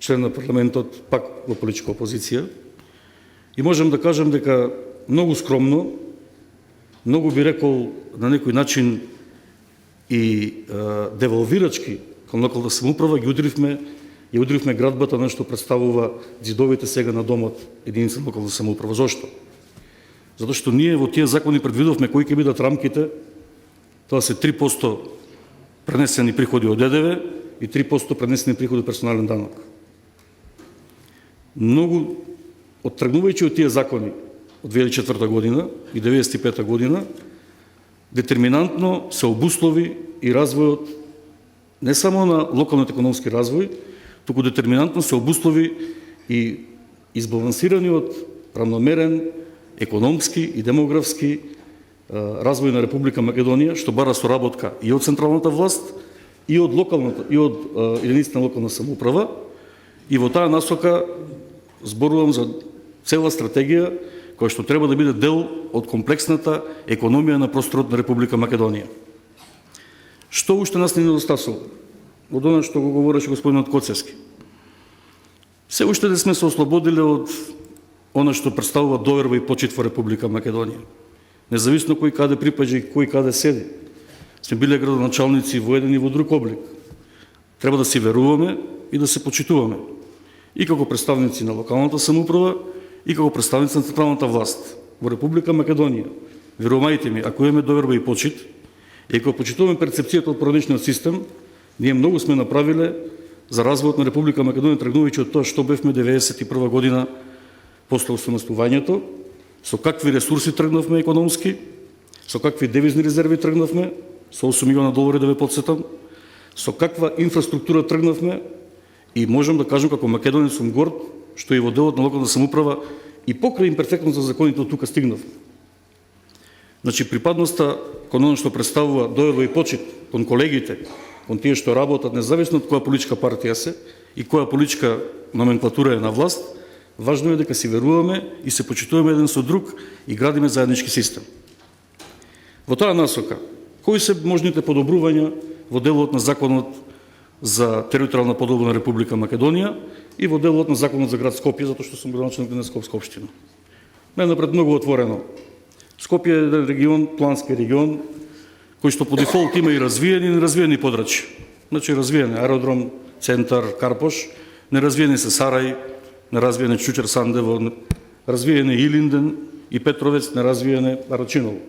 член на парламентот, пак во политичка опозиција. И можам да кажам дека многу скромно, многу би рекол на некој начин и девалвирачки кон локална самоуправа ја удрivме градбата на што представува ѕидовите сега на домот единица локална самоуправа. Зошто? Затоа што ние во тие закони предвидовме кои ќе бидат рамките, тоа се 3% пренесени приходи од ДДВ и 3% пренесени приходи од персонален данок. Многу, оттргнувајќи од тие закони од 2004 година и 1995 година, детерминантно се обуслови и развојот не само на локалниот економски развој, туку детерминантно се обуслови и избалансираниот, равномерен, економски и демографски развој на Република Македонија, што бара соработка и од централната власт, и од локалната, и од единицата локална самоуправа, и во таа насока зборувам за цела стратегија која што треба да биде дел од комплексната економија на просторот на Република Македонија. Што уште нас не недостасува? Од она што го говореше господинот Коцевски. Се уште не сме се ослободиле од она што представува доверба и почит во Република Македонија. Независно кој каде припаѓа и кој каде седи. Сме биле градоначалници во еден и во друг облик. Треба да си веруваме и да се почитуваме. И како представници на локалната самоуправа, и како представници на централната власт во Република Македонија. Верувајте ми, ако имаме доверба и почит, и ако почитуваме перцепцијата од породичниот систем, ние многу сме направиле за развојот на Република Македонија, тргнувајќи од тоа што бевме 1991 година после осамостојувањето, со какви ресурси тргнавме економски, со какви девизни резерви тргнавме, со 8 милиона долари да ве подсетам, со каква инфраструктура тргнавме, и можам да кажам како македонец сум горд што и во делот на локална самоуправа и покрај имперфектност за законите од тука стигнавме. Значи, припадноста кон оно што представува доверба и почит кон колегите, кон тие што работат, независно од која политичка партија се и која политичка номенклатура е на власт, важно е дека си веруваме и се почитуваме еден со друг и градиме заеднички систем. Во таа насока, кои се можните подобрувања во делот на законот за територијална подоба на Република Македонија и во делот на законот за град Скопје, затоа што сум градоначалник на Скопска општина. Најнапред многу отворено. Скопје е еден регион, плански регион, кој што по дефолт има и развиени и неразвиени подрачја. Значи, развиен е аеродром, центар, Карпош, неразвиени се Сарај, неразвиен е Чучер Сандево, развиен е Илинден и Петровец, неразвиен е Арачиново.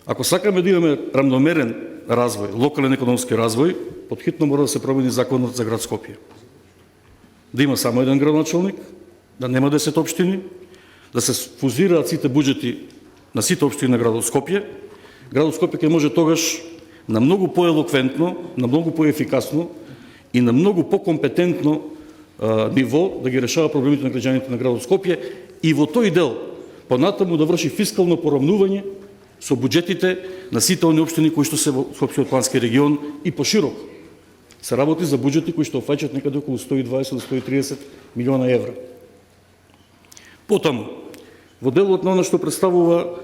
Ако сакаме да имаме равномерен развој, локален економски развој, подхитно мора да се промени законот за град Скопје. Да има само еден градоначалник, да нема 10 општини, да се фузираат сите буџети на сите општини на градот Скопје. Градот Скопје ќе може тогаш на многу поелоквентно, на многу поефикасно и на многу покомпетентно ниво да ги решава проблемите на граѓаните на градот Скопје и во тој дел понатаму да врши фискално поравнување со буџетите на сите они општини кои што се во Скопскиот плански регион и поширок. Се работи за буџети кои што офаќаат некаде околу 120 до 130 милиона евра. Потаму, во делот на оно што представува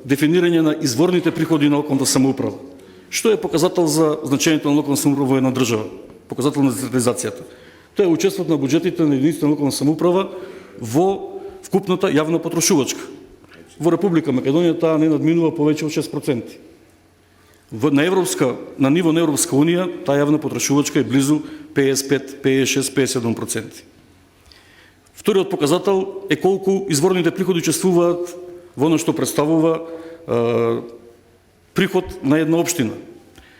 дефинирање на изворните приходи на локалната самоуправа. Што е показател за значењето на локална самоуправа во една држава? Показател на децентрализацијата. Тоа е учествот на буџетите на единиците на локална самоуправа во вкупната јавна потрошувачка. Во Република Македонија таа не надминува повеќе од 6%. На ниво на Европска унија таа јавна потрошувачка е близу 55, 56, 57%. Вториот показател е колку изворните приходи учествуваат во оно што представува приход на една општина.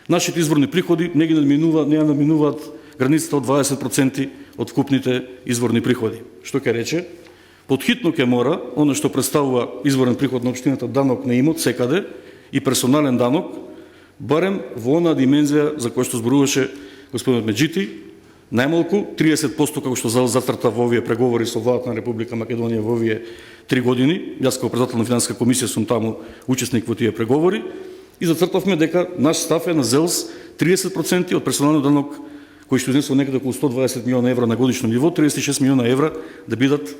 Нашите изворни приходи не надминуваат границата од 20% од вкупните изворни приходи. Што ќе рече? Подхитно ќе мора оно што представува изворен приход на општината, данок на имот секаде и персонален данок, барем во онаа димензија за која што зборуваше господинот Меджити, најмалку 30% како што зацрта во овие преговори со владата на Република Македонија во овие 3 години. Јас како председател на финансиска комисија сум таму учесник во тие преговори и зацртавме дека наш став е на ЗЕЛС 30% од персоналниот данок кој што изнесува некаде околу 120 милиона евра на годишно ниво, 36 милиона евра да бидат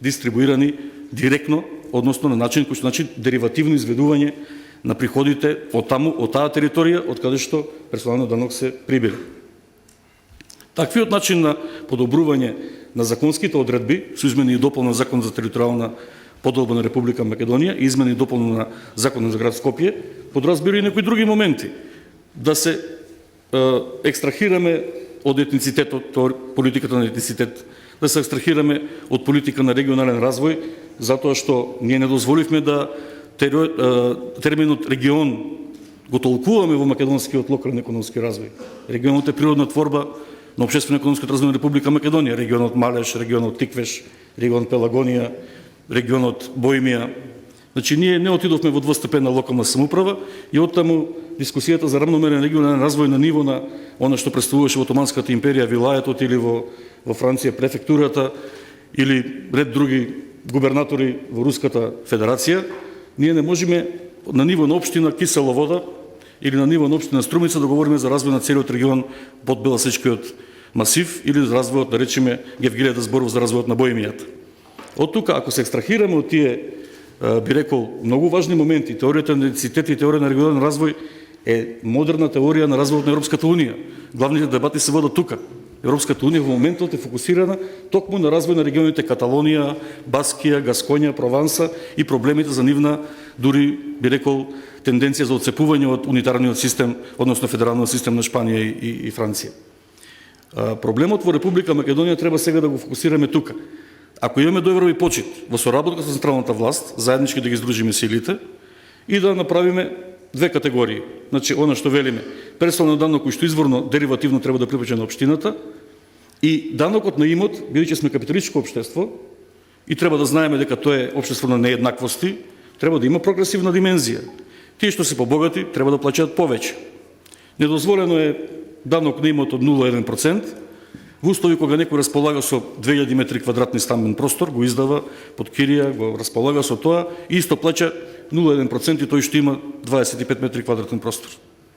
дистрибуирани директно, односно на начин кој што значи деривативно изведување на приходите од таму, од таа територија, од каде што персоналниот данок се прибира. Таквиот начин на подобрување на законските одредби, со измени и дополна на Закон за територијална подолба на Република Македонија и измени и дополна на Законот за град Скопје, подразбира и некои други моменти. Да се екстрахираме од етницитетот, политиката на етницитет, да се абстрахираме од политика на регионален развој, затоа што ние не дозволивме да терминот регион го толкуваме во македонскиот локален економски развој. Регионот е природна творба на општествено-економскиот развој на Република Македонија, регионот Малеш, регионот Тиквеш, регионот Пелагонија, регионот Бојмија. Значи, ние не отидовме во двостепенна локална самоуправа и оттаму дискусијата за равномерен регионален развој на ниво на она што представуваше во Отоманската империја, вилајетот или во Франција префектурата или ред други губернатори во Руската федерација, ние не можеме на ниво на општина Кисела Вода или на ниво на општина Струмица да говориме за развој на целиот регион под Белосечкиот масив или за развојот, да речеме, Гевгилијата зборов за развојот на Бојмијата. Од тука, ако се екстрахираме од тие, би рекол, многу важни моменти, теоријата на етницитет и теорија на регионален развој е модерна теорија на развојот на Европската Унија. Главните дебати се водат тука. Европската Унија во моментот е фокусирана токму на развој на регионите Каталонија, Баскија, Гасконија, Прованса и проблемите за нивна, дури би рекол, тенденција за отцепување од унитарниот систем, односно федералниот систем на Шпанија и Франција. Проблемот во Република Македонија треба сега да го фокусираме тука. Ако имаме доверба и почит во соработка со централната власт, заеднички да ги здружиме силите и да направиме две категории. Значи, она што велиме, персонално данок кој што изворно деривативно треба да припаѓа на општината и данокот на имот, бидејќи сме капиталистичко општество и треба да знаеме дека тоа е општество на нееднаквости, треба да има прогресивна димензија. Тие што се побогати треба да плаќаат повеќе. Недозволено е данок на имот од 0,1%, во услови кога некој располага со 2000 метри квадратни стамбен простор, го издава под кирија, го располага со тоа и исто плаќа 0,1% и тој што има 25 метри квадратен простор.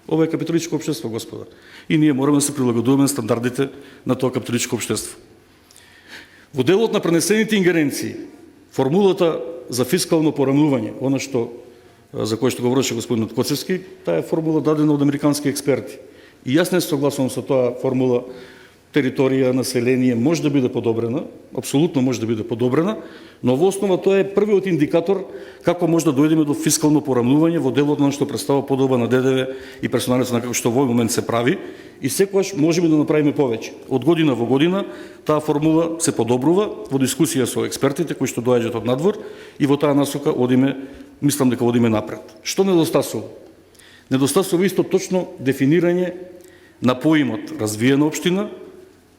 Ова е капиталистичко општество, господа. И ние мораме да се прилагодуваме на стандардите на тоа капиталистичко општество. Во делот на пренесените ингеренции, формулата за фискално порамнување, она што за кој што говореше господинот Коцевски, таа е формула дадена од американски експерти. И јас не согласувам со тоа формула. Територија, население може да биде подобрена, апсолутно може да биде подобрена, но во основа тоа е првиот индикатор како може да дојдеме до фискално порамнување во делот на што представува подоба на ДДВ и персоналец на како што во овој момент се прави и секогаш можеме да направиме повеќе. Од година во година таа формула се подобрува во дискусија со експертите кои што доаѓаат од надвор и во таа насока одиме, мислам дека одиме напред. Што недостасува? Недостасува исто точно дефинирање на поимот развиена општина,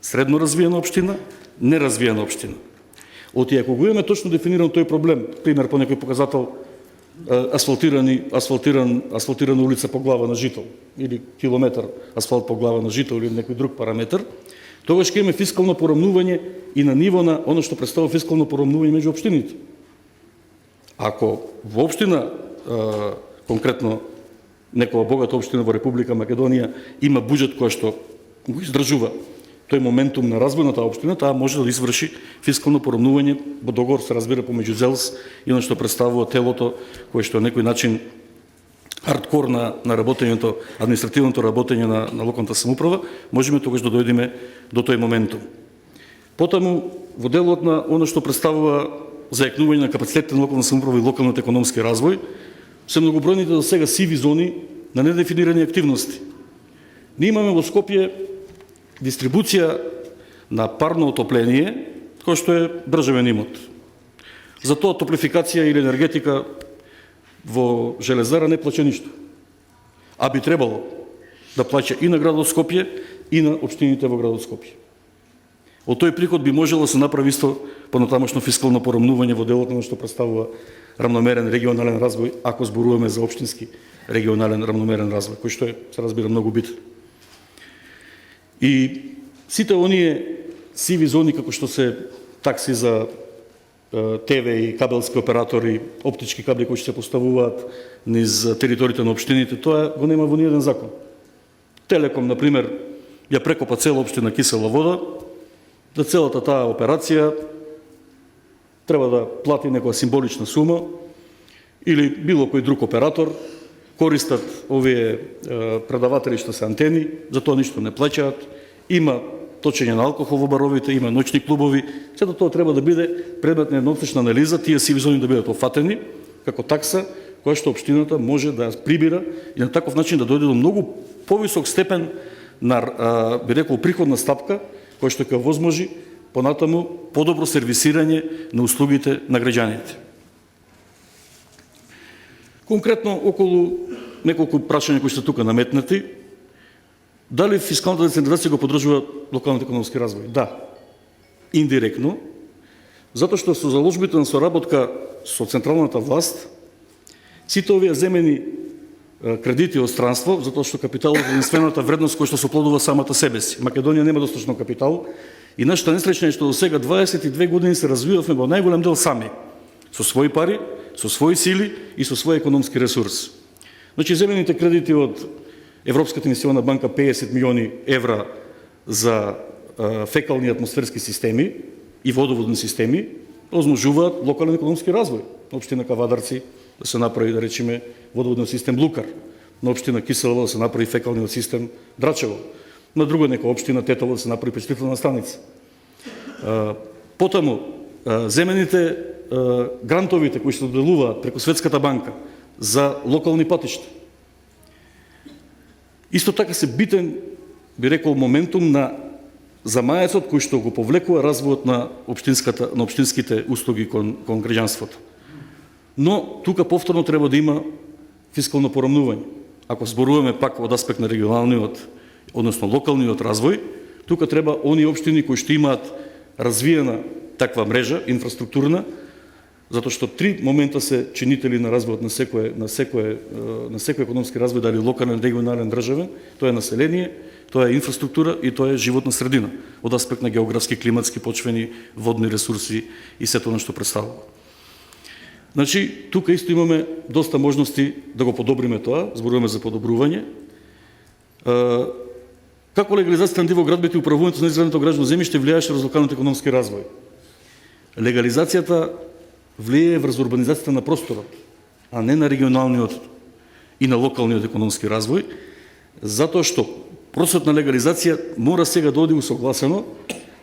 средно развиена општина, неразвиена општина. Оти ако го имаме точно дефиниран тој проблем, пример по некој показател асфалтирана улица по глава на жител или километар асфалт по глава на жител или некој друг параметар, тогаш ќе имаме фискално порамнување и на ниво на оно што представува фискално порамнување меѓу општините. Ако во општина, конкретно некоја богата општина во Република Македонија има буџет кој што го издржува тој моментум на развој на таа општина, таа може да изврши фискално порамнување во договор се разбира помеѓу ЗЕЛС и она што представува телото кое што на некој начин хардкор на работењето, административното работење на локалната самоуправа, можеме тогаш да дојдеме до тој моментум. Потаму во делот на она што представува зајакнување на капацитетите на локална самоуправа и локалниот економски развој, се многобројните до сега сиви зони на недефинирани активности. Ние имаме во Скопје дистрибуција на парно отопление, кој што е државен имот. За тоа топлификација или енергетика во Железара не плаќа ништо. А би требало да плаќа и на градот Скопје и на општините во градот Скопје. Од тој приход би можело да се направи исто понатамошно фискално порамнување во делот на што представува равномерен регионален развој, ако зборуваме за општински регионален равномерен развој, кој што е, се разбира, многу битен. И сите оние сиви зони како што се такси за ТВ и кабелски оператори, оптички кабли кои што се поставуваат низ териториите на општините, тоа го нема во ниеден закон. Телеком, например, ја прекопа цела општина Кисела Вода, за целата таа операција треба да плати некоја символична сума или било кој друг оператор, користат овие предаватели што се антени, за тоа ништо не плаќаат, има точење на алкохол во баровите, има ноќни клубови, сето тоа треба да биде предмет на едноточна анализа, тие сиви зони да бидат офатени како такса, која што општината може да прибира и на таков начин да дојде до многу повисок степен на, би рекол, приходна стапка, која што ќе возможи понатаму подобро сервисирање на услугите на граѓаните. Конкретно, околу неколку прашања кои што тука наметнати, дали фискалната децентрализација го поддржува локалниот економски развој? Да. Индиректно, затоа што со заложбите на соработка со централната власт, сите овие земени кредити од странство, затоа што капиталот е единствената вредност која што се оплодува самата себе си. Македонија нема достаточно капитал и нашата несреќа е што до сега 22 години се развивавме во најголем дел сами, со своји пари, со своји сили и со свој економски ресурс. Значи, земените кредити од Европската инвестиционна банка 50 милиони евра за фекални атмосферски системи и водоводни системи озможуваат локален економски развој. На општина Кавадарци да се направи, да речеме, водоводниот систем Блукар, на општина Киселево да се направи фекалниот систем Драчево, на друга нека општина Тетово да се направи пречиствателна станица. Потаму, земените грантовите кои се доделуваат преку Светската банка за локални патишта. Исто така се битен, би рекол, моментум на замаецот кој што го повлекува развојот на општинските услуги кон граѓанството. Но тука повторно треба да има фискално порамнување. Ако зборуваме пак од аспект на регионалниот, односно локалниот развој, тука треба они општини кои што имаат развиена таква мрежа, инфраструктурна, затоа што три момента се чинители на развојот на секој економски развој, дали локален, регионален, државен, тоа е население, тоа е инфраструктура и тоа е животна средина, од аспект на географски, климатски, почвени, водни ресурси и сето на што представува. Значи, тука исто имаме доста можности да го подобриме тоа, зборуваме за подобрување. Како легализацијата на диво градбите и управувањето на изграденото гражданско земјиште влијаеше врз локалниот економски развој? Легализацијата влијае врз урбанизацијата на просторот, а не на регионалниот и на локалниот економски развој, затоа што процесот на легализација мора сега да оди усогласено,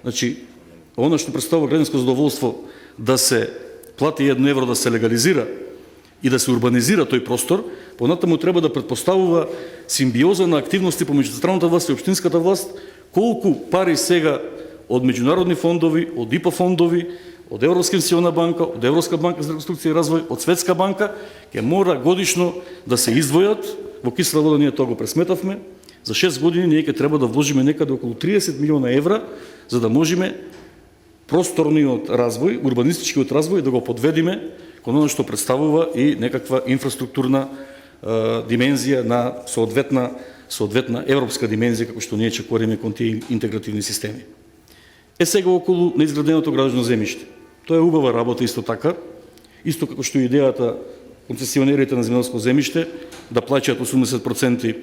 значи, она што представува граѓанско задоволство да се плати 1 евро да се легализира и да се урбанизира тој простор, понатаму треба да предпоставува симбиоза на активности помеѓу централната власт и општинската власт, колку пари сега од меѓународни фондови, од ИПА фондови, од Европска инвестиционна банка, од Европска банка за реконструкција и развој, од Светска банка, ќе мора годишно да се издвојат. Во Кисела Вода ние тоа го пресметавме. За 6 години ние ќе треба да вложиме некаде околу 30 милиона евра, за да можеме просторниот развој, урбанистичкиот развој да го подведиме кон оно што представува и некаква инфраструктурна димензија на соодветна европска димензија, како што ние чекориме кон тие интегративни системи. Сега околу неизграденото градежно земјиште. Тоа е убава работа исто така, исто како што идејата концесионерите на земјоделско земјиште да плаќаат 80%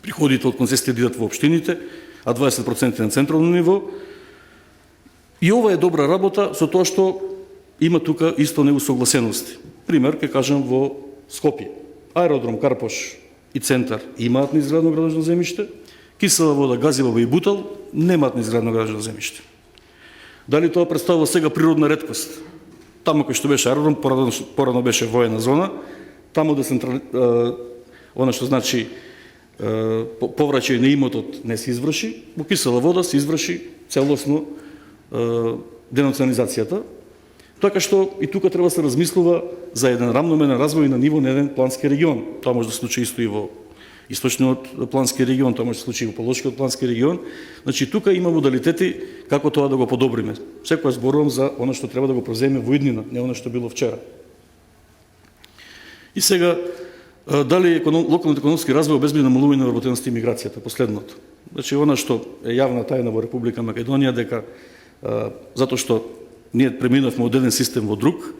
приходите од концесиите да идат во општините, а 20% на централно ниво. И ова е добра работа со тоа што има тука исто неусогласености. Пример, ке кажам во Скопје. Аеродром Карпош и центар имаат неизградено градежно земјиште, Кисела Вода, Газилево и Бутал немаат неизградено градежно земјиште. Дали тоа представува сега природна реткост? Таму кој што беше аеродром, порано беше воена зона, таму она што значи повраќај на имотот не се изврши, во Кисела Вода се изврши целосно денационализацијата, така што и тука треба да се размислува за еден рамномерен развој на ниво на еден плански регион. Тоа може да се случи исто и во источниот плански регион, тоа може да се случи и во полошкиот плански регион. Значи, тука има модалитети како тоа да го подобриме. Секој зборувам за оно што треба да го превземе во иднина, не оно што било вчера. И сега, дали локалниот економски развој обезбеди намалување на вработеност и миграцијата, последното. Значи, оно што е јавна тајна во Република Македонија, дека затоа што ние преминавме од еден систем во друг,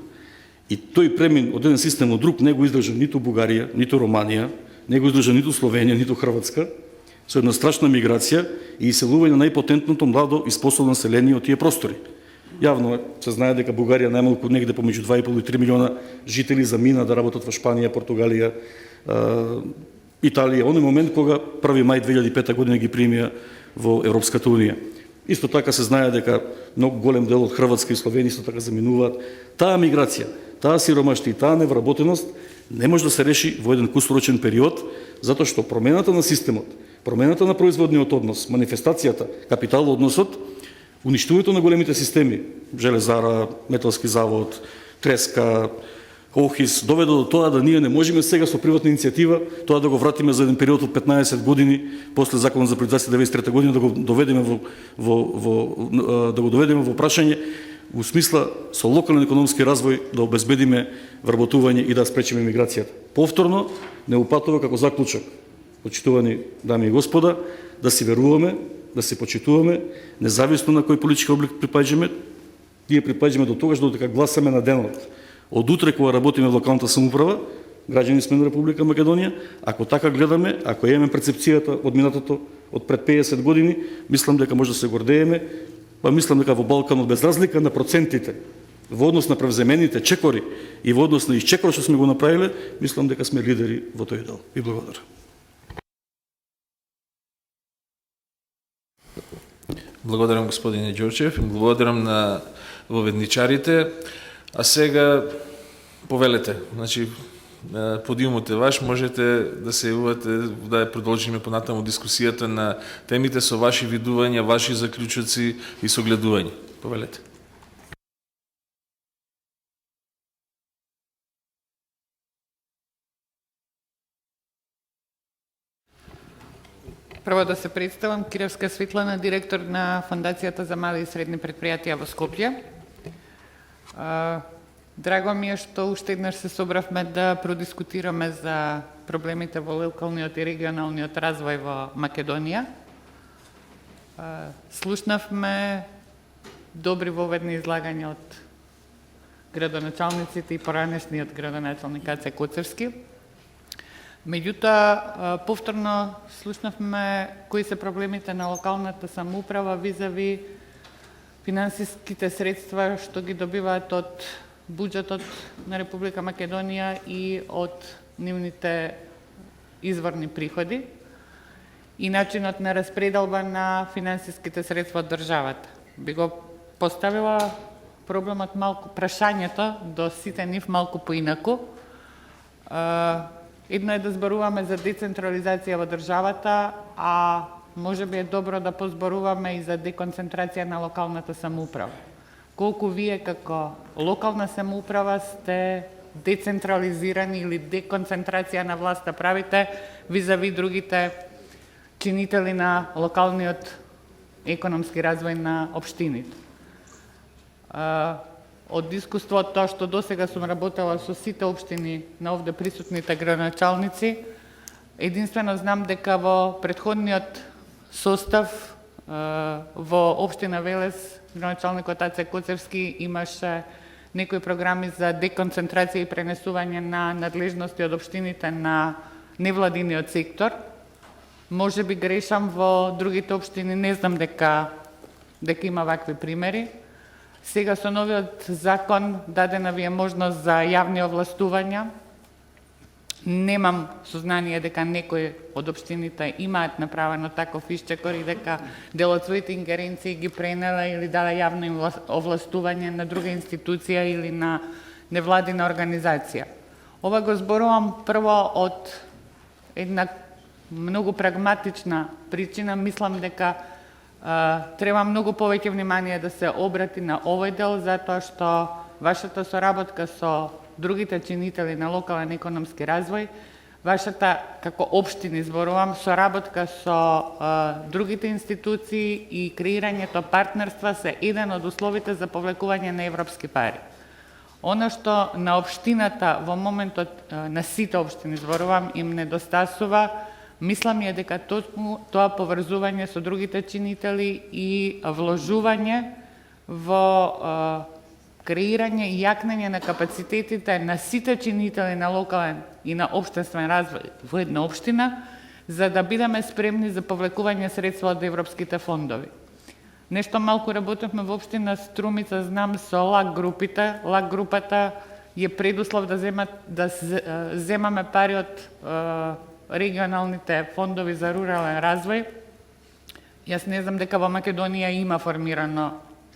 и тој премин од еден систем во друг не го издржа ниту Бугарија, ниту Романија, не го издржа ниту Словенија, ниту Хрватска, со една страшна миграција и иселување на најпотентното младо и способно население од тие простори. Јавно се знае дека Бугарија најмалку негде помеѓу 2,5 и 3 милиона жители замина да работат во Шпанија, Португалија, Италија, оној момент кога 1. мај 2005 година ги примија во Европската унија. Исто така се знае дека многу голем дел од Хрватска и Словенија исто така заминуваат. Таа миграција, таа сиромаштво и таа невработеност не може да се реши во еден кусорочен период, затоа што промената на системот, Промената на производниот однос, манифестацијата, капиталоодносот, уништувањето на големите системи, железара, металски завод, треска, Охис, доведе до тоа да ние не можеме сега со приватна иницијатива тоа да го вратиме за еден период од 15 години после законот за приватизација 93 година да го доведеме во прашање во смисла со локален економски развој да обезбедиме вработување и да спречиме миграцијата. Повторно не упатува како заклучок, почитувани дами и господа, да си веруваме, да се почитуваме, независно на кој политички облик припаѓаме, ние припаѓаме до тогаш додека гласаме на денот. Од утре кога работиме во локалната самоуправа, граѓани сме на Република Македонија, ако така гледаме, ако имаме перцепцијата од минатото од пред 50 години, мислам дека може да се гордееме, па мислам дека во Балканот без разлика на процентите, во однос на превземените чекори и во однос на исчекорот што сме го направиле, мислам дека сме лидери во тој дел. И благодарам. Благодарам господине Ѓорчев, благодарам на воведничарите. А сега повелете, значи подиумот е ваш, можете да се јавувате да продолжиме понатаму дискусијата на темите со ваши видувања, ваши заклучоци и согледувања. Повелете. Прво да се представам, Киревска Светлана, директор на Фондацијата за мали и средни предпријатија во Скопје. Драго ми е што уште еднаш се собравме да продискутираме за проблемите во локалниот и регионалниот развој во Македонија. Слушнавме добри воведни излагања од градоначалниците и поранешниот градоначалник Аце Коцевски. Меѓутоа, повторно слушнавме кои се проблемите на локалната самоуправа визави финансиските средства што ги добиваат од буџетот на Република Македонија и од нивните изворни приходи и начинот на распределба на финансиските средства од државата. Би го поставила проблемот малку, прашањето до сите нив малку поинаку. Едно е да зборуваме за децентрализација во државата, а може би е добро да позборуваме и за деконцентрација на локалната самоуправа. Колку вие како локална самоуправа сте децентрализирани или деконцентрација на власта правите визави другите чинители на локалниот економски развој на општините. Од искуството тоа што досега сум работела со сите општини на овде присутните градоначалници, единствено знам дека во претходниот состав во општина Велес градоначалникот Аце Коцевски имаше некои програми за деконцентрација и пренесување на надлежности од општините на невладиниот сектор. Може би грешам во другите општини, не знам дека има вакви примери. Сега со новиот закон дадена ви е можност за јавни овластувања. Немам сознание дека некои од општините имаат направено таков исчекор и дека дел од своите ингеренции ги пренела или дала јавно овластување на друга институција или на невладина организација. Ова го зборувам прво од една многу прагматична причина. Мислам дека треба многу повеќе внимание да се обрати на овој дел, затоа што вашата соработка со другите чинители на локален економски развој, вашата, како општини зборувам, соработка со другите институции и креирањето партнерства се еден од условите за повлекување на европски пари. Оно што на општината во моментот, на сите општини зборувам, им недостасува, мислам е дека тоа поврзување со другите чинители и вложување во креирање и јакнење на капацитетите на сите чинители на локален и на општествен развој во една општина, за да бидеме спремни за повлекување средства од европските фондови. Нешто малку работевме во општина Струмица, знам со ЛАК групите. ЛАК групата е предуслов да земаме пари од регионалните фондови за рурален развој. Јас не знам дека во Македонија има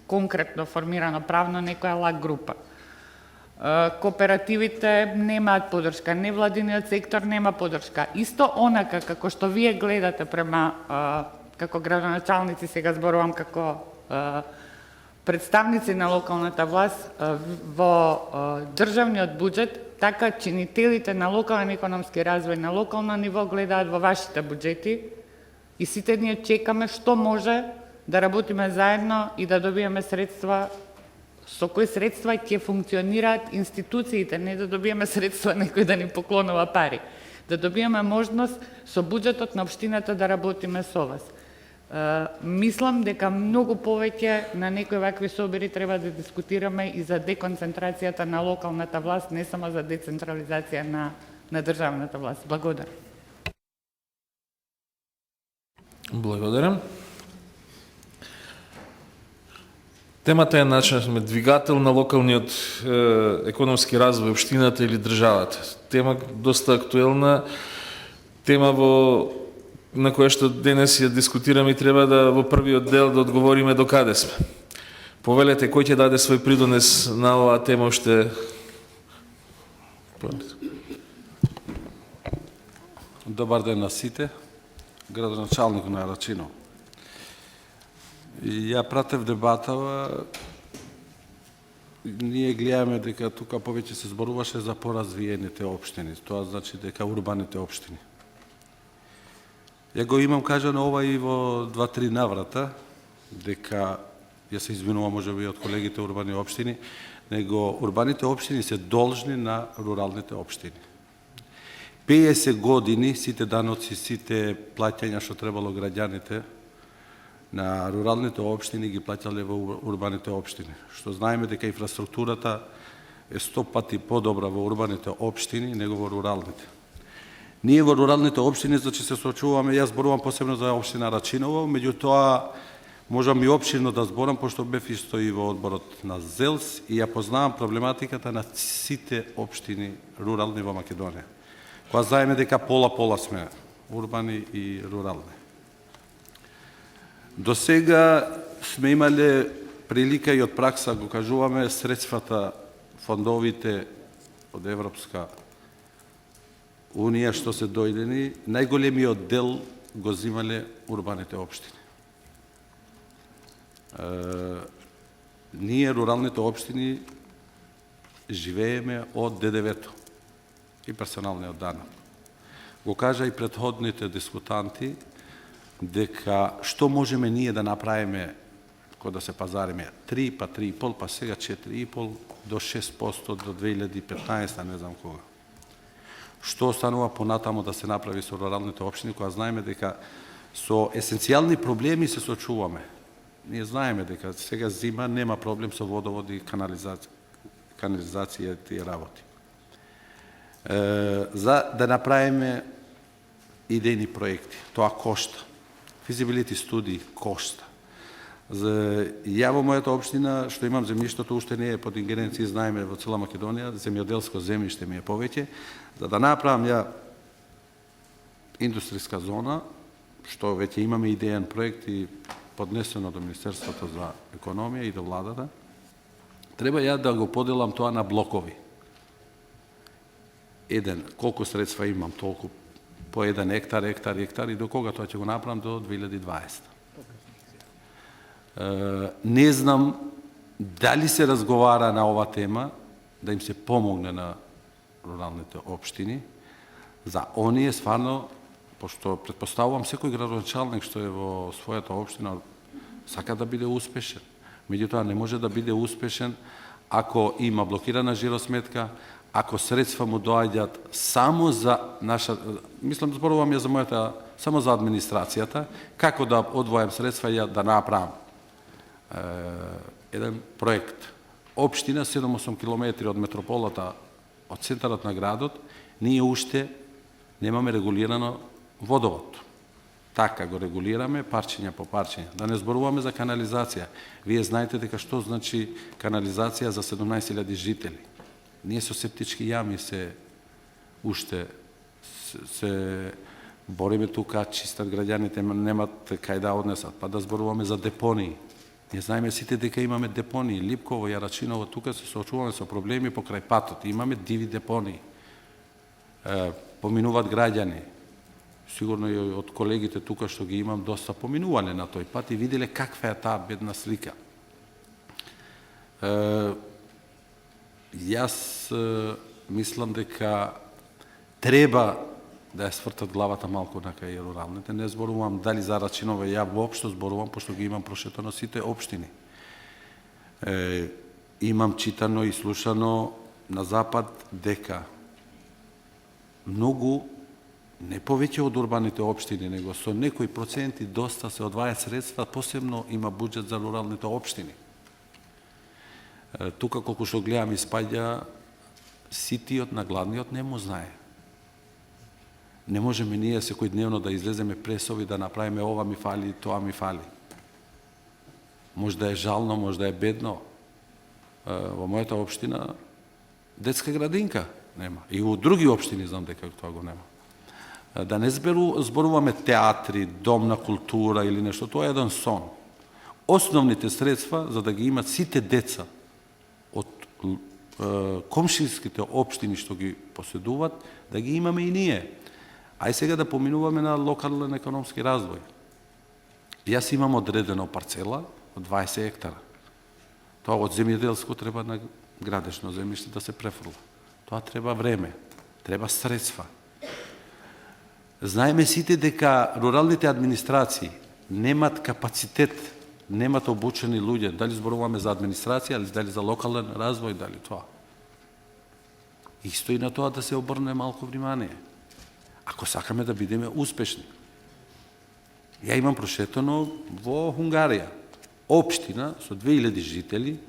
конкретно формирано правно некоја ЛАК група. кооперативите немаат подршка, невладиниот сектор нема подршка. Исто онака како што вие гледате према како градоначалници, сега зборувам како представници на локалната власт во државниот буџет, така чинителите на локален економски развој на локално ниво гледаат во вашите буџети и сите ние чекаме што може да работиме заедно и да добиеме средства, со кои средства ќе функционираат институциите, не да добиеме средства некој да ни поклонува пари, да добиеме можност со буџетот на општината да работиме со вас. Мислам дека многу повеќе на некои вакви собери треба да дискутираме и за деконцентрацијата на локалната власт, не само за децентрализација на државната власт. Благодарам. Благодарам. Темата е начинот двигател на локалниот економски развој општината или државата. Тема доста актуелна, тема на која што денес ја дискутираме и треба да во првиот дел да одговориме до каде сме. Повелете кој ќе даде свој придонес на оваа тема уште. Добар ден на сите, градоначалник на Рачино. Ја пратев дебатава, ние гледаме дека тука повеќе се зборуваше за поразвиените општини, тоа значи дека урбаните општини. Ја го имам кажано ова и во 2-3 наврата, дека, ја се извинувам можеби од колегите урбани општини, него урбаните општини се должни на руралните општини. 50 години сите даноци, сите плаќања што требало граѓаните на руралните општини ги плаќале во урбаните општини. Што знаеме дека инфраструктурата е 100 пати подобра во урбаните општини него во руралните. Ние во руралните општини, значи се соочуваме, јас зборувам посебно за општина Рачиново, меѓутоа можам и опширно да зборам, пошто бев исто и во одборот на ЗЕЛС и ја познавам проблематиката на сите општини рурални во Македонија. Која знаеме дека пола-пола сме урбани и рурални. До сега сме имале прилика и од пракса, го кажуваме, средствата, фондовите од Европска Унија што се дојдени, најголемиот дел го земале урбаните општини. Ние, руралните општини, живееме од ДДВ-то и персоналниот данок. Го кажа и претходните дискутанти, дека што можеме ние да направиме кога да се пазариме 3, па 3,5, па сега 4,5 до 6% до 2015, не знам кога. Што останува понатамо да се направи со руралните општини, кога знаеме дека со есенцијални проблеми се соочуваме. Ние знаеме дека сега зима нема проблем со водовод и канализација и тие работи. За да направиме идејни проекти, тоа кошта. Физибилити студии кошта. Ја во мојата општина, што имам земјиштето, уште не е под ингеренција, знаеме во цела Македонија, земјоделско земјиште ми е повеќе, за да направам ја индустријска зона, што веќе имаме идејен проект и поднесено до Министерството за економија и до владата, треба ја да го поделам тоа на блокови. Колку средства имам, толку по 1 хектар и до кога тоа ќе го направам до 2020. Не знам дали се разговара на ова тема, да им се помогне на руралните општини, за оние стварно, пошто предпоставувам секој градоначалник што е во својата општина сака да биде успешен. Меѓутоа не може да биде успешен ако има блокирана жиросметка, ако средства му доаѓаат само за наша, мислам зборувам ја за мојата, само за администрацијата, како да одвојам средства ја да направам еден проект. Општина 7-8 километри од метрополата, од центарот на градот, ние уште немаме регулирано водовод. Така го регулираме парчиња по парчиња. Да не зборуваме за канализација. Вие знаете дека што значи канализација за 17.000 жители. Ние со септички јами се бориме тука, чистат граѓаните, немат кај да однесат, па да зборуваме за депонии. Ние знаеме сите дека имаме депонии, Липково, Јарачиново, тука се соочуваме со проблеми покрај патот. Имаме диви депонии. Поминуваат граѓани. Сигурно и од колегите тука што ги имам доста поминувале на тој пат и виделе каква е таа бедна слика. Јас мислам дека треба да ја свртат главата малку на кај руралните. Не зборувам дали за Рачиново, ја воопшто зборувам, пошто ги имам прошетано сите општини. Имам читано и слушано на запад дека многу, не повеќе од урбаните општини, него со некои проценти доста се одвајат средства, посебно има буџет за руралните општини. Тука колку што гледам испаѓа, ситиот на гладниот не му знае. Не можеме ние секојдневно да излеземе пресови, да направиме ова ми фали, тоа ми фали. Може да е жално, може да е бедно. Во мојата општина детска градинка нема. И во други општини знам дека тоа го нема. Да не зборуваме театри, дом на култура или нешто, тоа е еден сон. Основните средства за да ги имат сите деца од комшинските општини што ги поседуваат, да ги имаме и ние. Ај сега да поминуваме на локален економски развој. Јас имам одредена парцела од 20 хектара. Тоа од земјоделско треба на градешно земјиште да се префрла. Тоа треба време, треба средства. Знаеме сите дека руралните администрации немат капацитет, немат обучени луѓе, дали зборуваме за администрација, дали за локален развој, дали тоа. Исто и на тоа да се обрне малку внимание. Ако сакаме да бидеме успешни. Ја имам прошетано во Хунгарија. Општина со 2000 жители,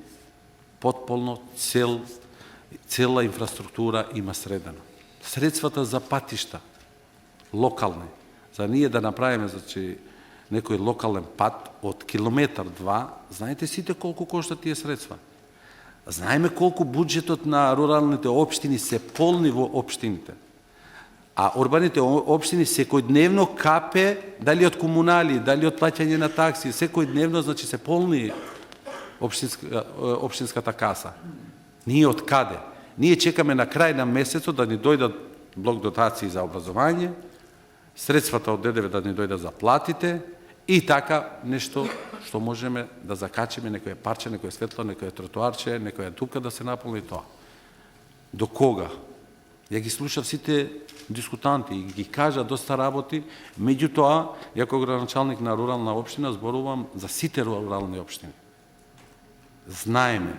потполно цела инфраструктура има средено. Средствата за патишта, локални, за ние да направиме значи, некој локален пат од километар-два, знаете сите колку кошта тие средства. Знаеме колку буџетот на руралните општини се полни во општините. А урбаните општини секојдневно капе, дали од комунали, дали од плаќање на такси, секојдневно значи се полни општинската каса. Ние од каде? Ние чекаме на крај на месецот да ни дојдат блок дотации за образование, средствата од ДДВ да ни дојдат за платите и така нешто што можеме да закачиме, некој парче, некој светло, некој тротоарче, некоја дупка да се наполни тоа. До кога? Ја ги слушав сите дискутанти и ги кажа доста работи, меѓутоа, ја како градоначалник на рурална општина зборувам за сите рурални општини. Знаеме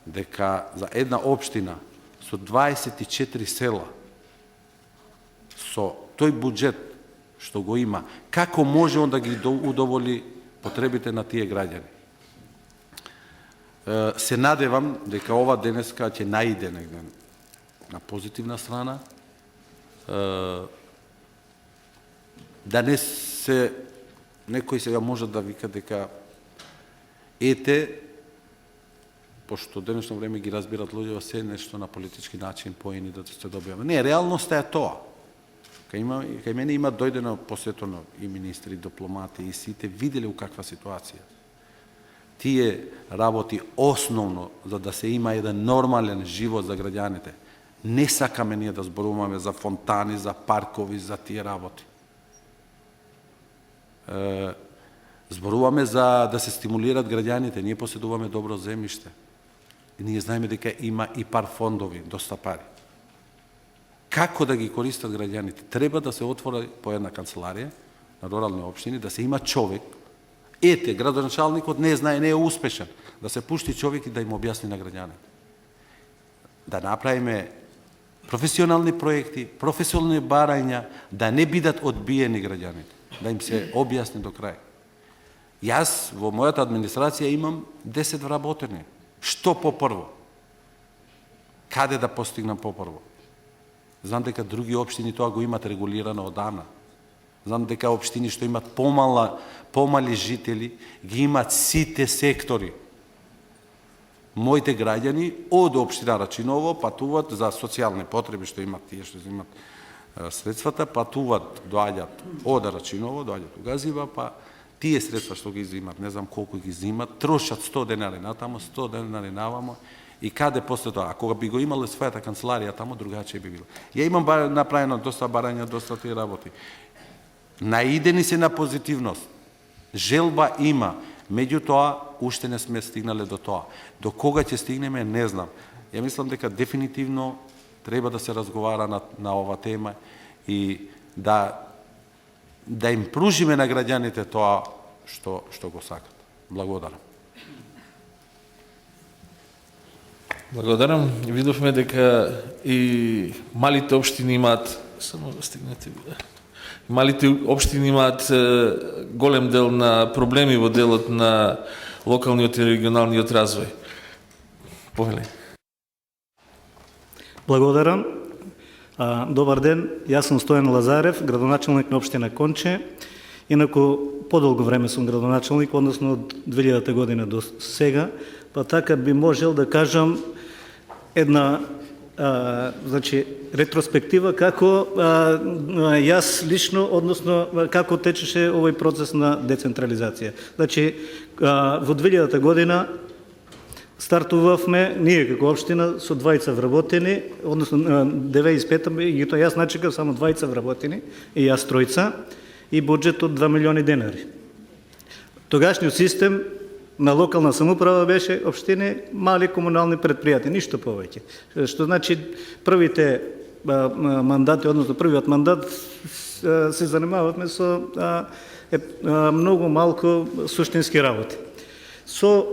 дека за една општина со 24 села, со тој буџет што го има, како може он да ги удоволи потребите на тие граѓани? Се надевам дека ова денеска ќе наиде негде на позитивна страна, да не се некој сега може да вика дека ете, пошто денешно време ги разбират луѓе се нешто на политички начин поени да се добиваме. Не, реалноста е тоа. Кај мене има дојдено посетено и министри, и дипломати, и сите виделе у каква ситуација. Тие работи основно за да се има еден нормален живот за граѓаните. Не сакаме ние да зборуваме за фонтани, за паркови, за тие работи. Зборуваме за да се стимулират граѓаните. Ние поседуваме добро земјиште. И ние знаеме дека има и пар фондови, доста пари. Како да ги користат граѓаните? Треба да се отвори по една канцеларија на рурални општини, да се има човек. Ете, градоначалникот не знае, не е успешен. Да се пушти човек и да им објасни на граѓаните. Да направиме професионални проекти, професионални барања, да не бидат одбиени граѓаните, да им се објасни до крај. Јас во мојата администрација имам 10 вработени. Што попрво? Каде да постигнам попрво? Знам дека други општини тоа го имат регулирано одамна. Знам дека општини што имат помали жители, ги имат сите сектори. Моите граѓани од општина Рачиново патуваат за социјални потреби што имат тие што имат средствата, патуваат, доаѓаат од Рачиново, доаѓаат у Газива, па тие средства што ги изимат, не знам колку ги изимат, трошат 100 денари натамо, 100 денари навамо, и каде после тоа? А кога би го имале својата канцеларија тамо, другаче би било. Ја имам направено доста барања, доста тие работи. Наидени се на позитивност. Желба има, меѓутоа, уште не сме стигнале до тоа. До кога ќе стигнеме, не знам. Ја мислам дека дефинитивно треба да се разговара на ова тема и да им пружиме на граѓаните тоа што го сакат. Благодарам. Благодарам. Видовме дека и малите општини имаат, само стигнете, малите општини имаат голем дел на проблеми во делот на локалниот и регионалниот развој. Повеле. Благодарам. Добар ден, јас сум Стојан Лазарев, градоначалник на општина Конче. Инаку подолго време сум градоначалник, односно од 2000 година до сега, па така би можел да кажам една ретроспектива како јас лично, односно како течеше овој процес на децентрализација. Значи, во 2000 година стартувавме ние како општина со 2 вработени, односно 95-та, и тоа јас начекав само 2 вработени и јас 3, и буџет од 2 милиони денари. Тогашниот систем на локална самоуправа беше општини, мали комунални предпријатија, ништо повеќе. Што значи првите мандати, односно првиот мандат се занимававме со многу малку суштински работи. Со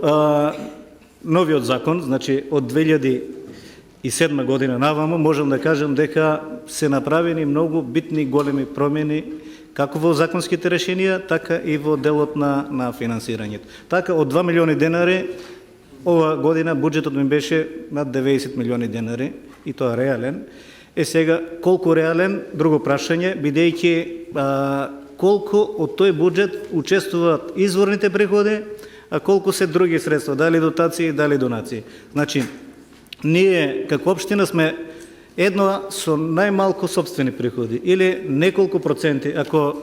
новиот закон, значи од 2007 година навамо, можам да кажам дека се направени многу битни големи промени како во законските решенија, така и во делот на финансирањето. Така, од 2 милиони денари, ова година буџетот ми беше над 90 милиони денари, и тоа реален. Сега, колку реален, друго прашање, бидејќи колку од тој буџет учествуваат изворните приходи, а колку се други средства, дали дотации, дали донации. Значи, ние како општина сме едно со најмалку собствени приходи, или неколку проценти, ако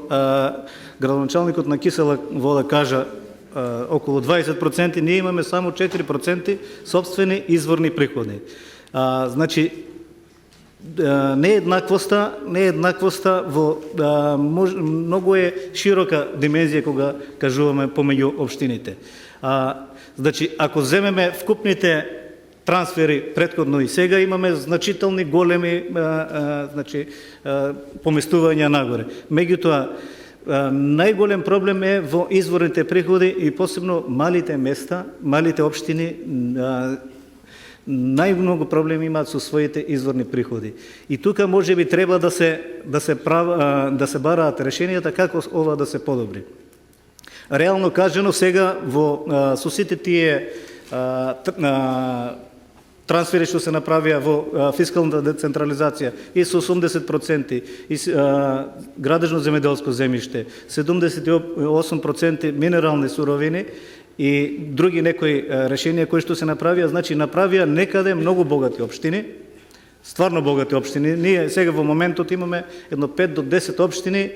градоначалникот на Кисела Вода кажа околу 20%, ние имаме само 4% собствени изворни приходи. Значи, нееднаквоста во многу е широка димензија кога кажуваме помеѓу општините. Значи, ако земеме вкупните трансфери претходно и сега, имаме значителни големи поместувања нагоре. Меѓутоа, најголем проблем е во изворните приходи и посебно малите места, малите општини, најмногу проблеми имаат со своите изворни приходи. И тука може би треба да се бараат решенијата како ова да се подобри. Реално кажано, сега со сите тие трансфери што се направија во фискалната децентрализација и со 80% и градежно земјоделско земјиште, 78% минерални суровини и други некои решенија кои што се направија, значи направија некаде многу богати општини, стварно богати општини. Ние сега во моментот имаме едно 5 до 10 општини,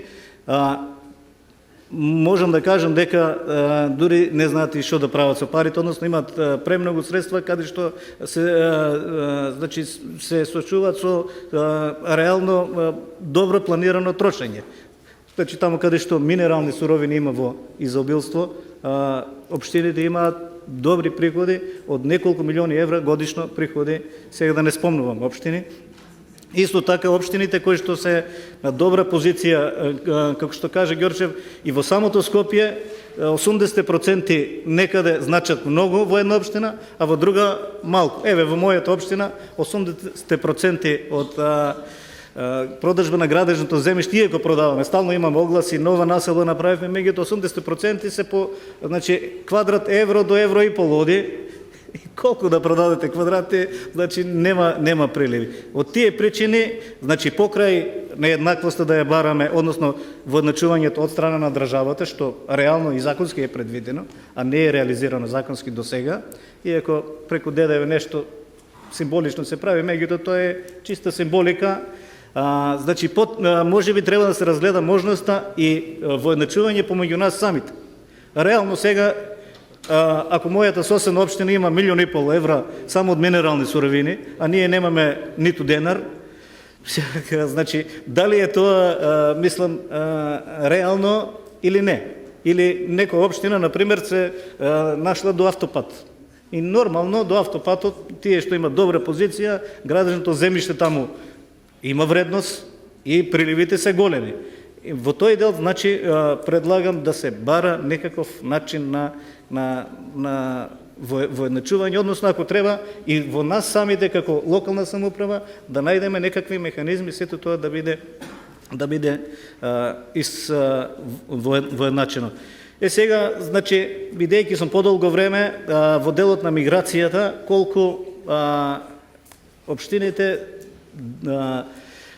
можам да кажам дека дури не знаат и што да прават со парите, односно имаат премногу средства каде што се сочуваат со реално добро планирано трошење. Значи таму каде што минерални суровини има во изобилство, општините имаат добри приходи од неколку милиони евра годишно приходи, сега да не спомнувам општини. Исто така општините кои што се на добра позиција, како што каже Ѓорчев, и во самото Скопје 80% некаде значат многу во една општина, а во друга малку. Еве во мојата општина 80% од продажба на градежното земјиште, иако продаваме, стално имаме огласи, нова населба направивме, меѓутоа 80% се по квадрат евро до евро и пол оди. Колку да продадете квадрати, значи нема приливи. Од тие причини, значи покрај нееднаквоста да ја бараме, односно воедначувањето од страна на државата, што реално и законски е предвидено, а не е реализирано законски до сега, иако преку ДДВ нешто символично се прави, меѓутоа тоа е чиста символика. Значи, може би треба да се разгледа можноста и воедначување помеѓу нас самите. Реално сега, ако мојата соседна општина има 1,5 милиона евра само од минерални суровини, а ние немаме ниту денар, значи, дали е тоа, мислам, реално или не? Или некоја општина, например, се нашла до автопат. И нормално до автопатот, тие што имат добра позиција, градежното земјиште таму има вредност и приливите се големи. И во тој дел, значи, предлагам да се бара некаков начин на воедначување, односно ако треба и во нас самите како локална самоуправа да најдеме некакви механизми сето тоа да биде воедначено. Сега, значи, бидејќи сум подолго време во делот на миграцијата, колку општините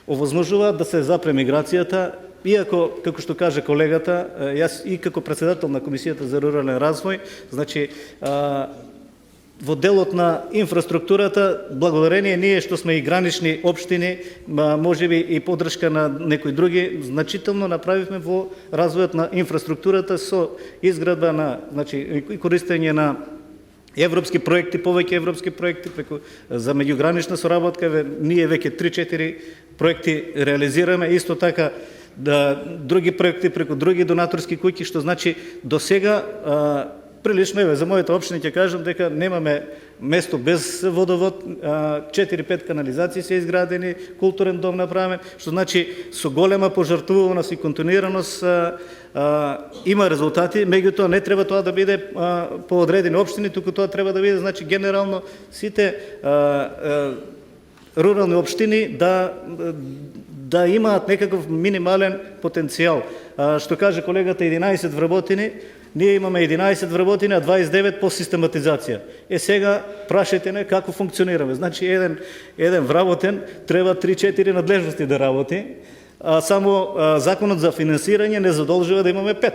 овозможуваат да се запре миграцијата, иако, како што каже колегата, јас и како председател на Комисијата за рурален развој, значи, во делот на инфраструктурата, благодарение ние што сме и гранични општини, можеби и поддршка на некои други, значително направивме во развојот на инфраструктурата со изградба на, значи, и користење на европски проекти, повеќе европски проекти за меѓугранична соработка, ние веќе 3-4 проекти реализираме, исто така други проекти преку други донаторски куќи, што значи до сега прилично за мојата општина ќе кажам дека немаме место без водовод, 4-5 канализации се изградени, културен дом направен, што значи со голема пожртвуваност и континуираност има резултати, меѓутоа не треба тоа да биде по одредени општини, туку тоа треба да биде значи генерално сите рурални општини да имаат некаков минимален потенцијал. Што каже колегата 11 вработени, ние имаме 11 вработени, а 29 по систематизација. Сега прашајте не како функционираме. Значи еден вработен треба 3-4 надлежности да работи, а само законот за финансирање не задолжува да имаме 5.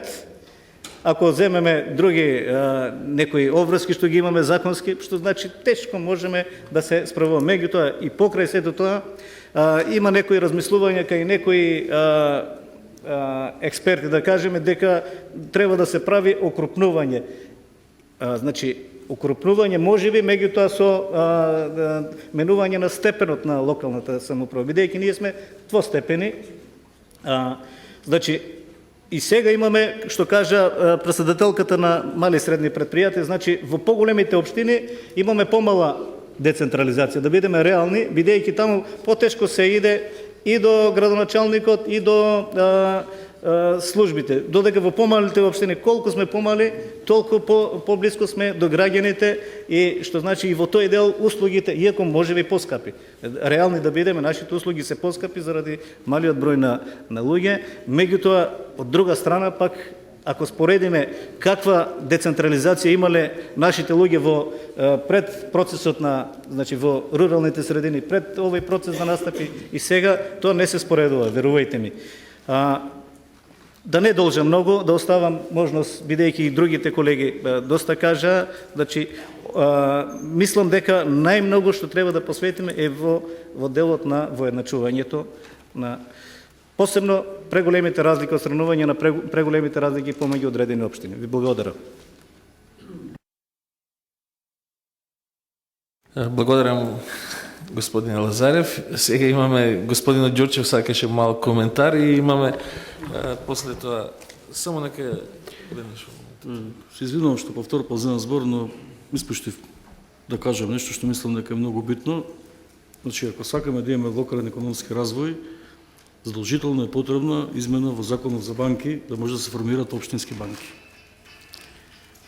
Ако земеме други некои обврски што ги имаме законски, што значи тешко можеме да се справуваме. Меѓутоа и покрај сето тоа има некои размислувања кај некои експерти да кажеме дека треба да се прави окрупнување. Значи окрупнување можеби, меѓутоа со менување на степенот на локалната самоуправа, бидејќи ние сме двостепени. Значи и сега имаме, што кажа председателката на мали и средни предпријатија, значи во поголемите општини имаме помала децентрализација, да бидеме реални, бидејќи таму потешко се иде и до градоначалникот, и до службите. Додека во помалите општини, колку сме помали, толку поблиско сме до граѓаните и што значи и во тој дел услугите, иако можеби поскапи. Реални да бидеме, нашите услуги се поскапи заради малиот број на луѓе, меѓутоа од друга страна пак ако споредиме каква децентрализација имале нашите луѓе во пред процесот на, значи во руралните средини, пред овој процес да настапи и сега, тоа не се споредува, верувајте ми. Да не должам многу, да оставам можност, бидејќи и другите колеги доста кажа, значи мислам дека најмногу што треба да посветиме е во делот на воедначувањето на посебно преголемите разлики, отстранување на преголемите разлики помеѓу одредени општини. Ви благодарам. Благодарам, господин Лазарев. Сега имаме господинот Ѓорчев, сакаше мал коментар и имаме после тоа само нека Се извинувам што повторно позивам збор, но испуштив да кажам нешто што мислам дека е многу битно. Значи, ако сакаме да имаме локален економски развој, задолжително е потребна измена во Законот за банки, да може да се формираат општински банки.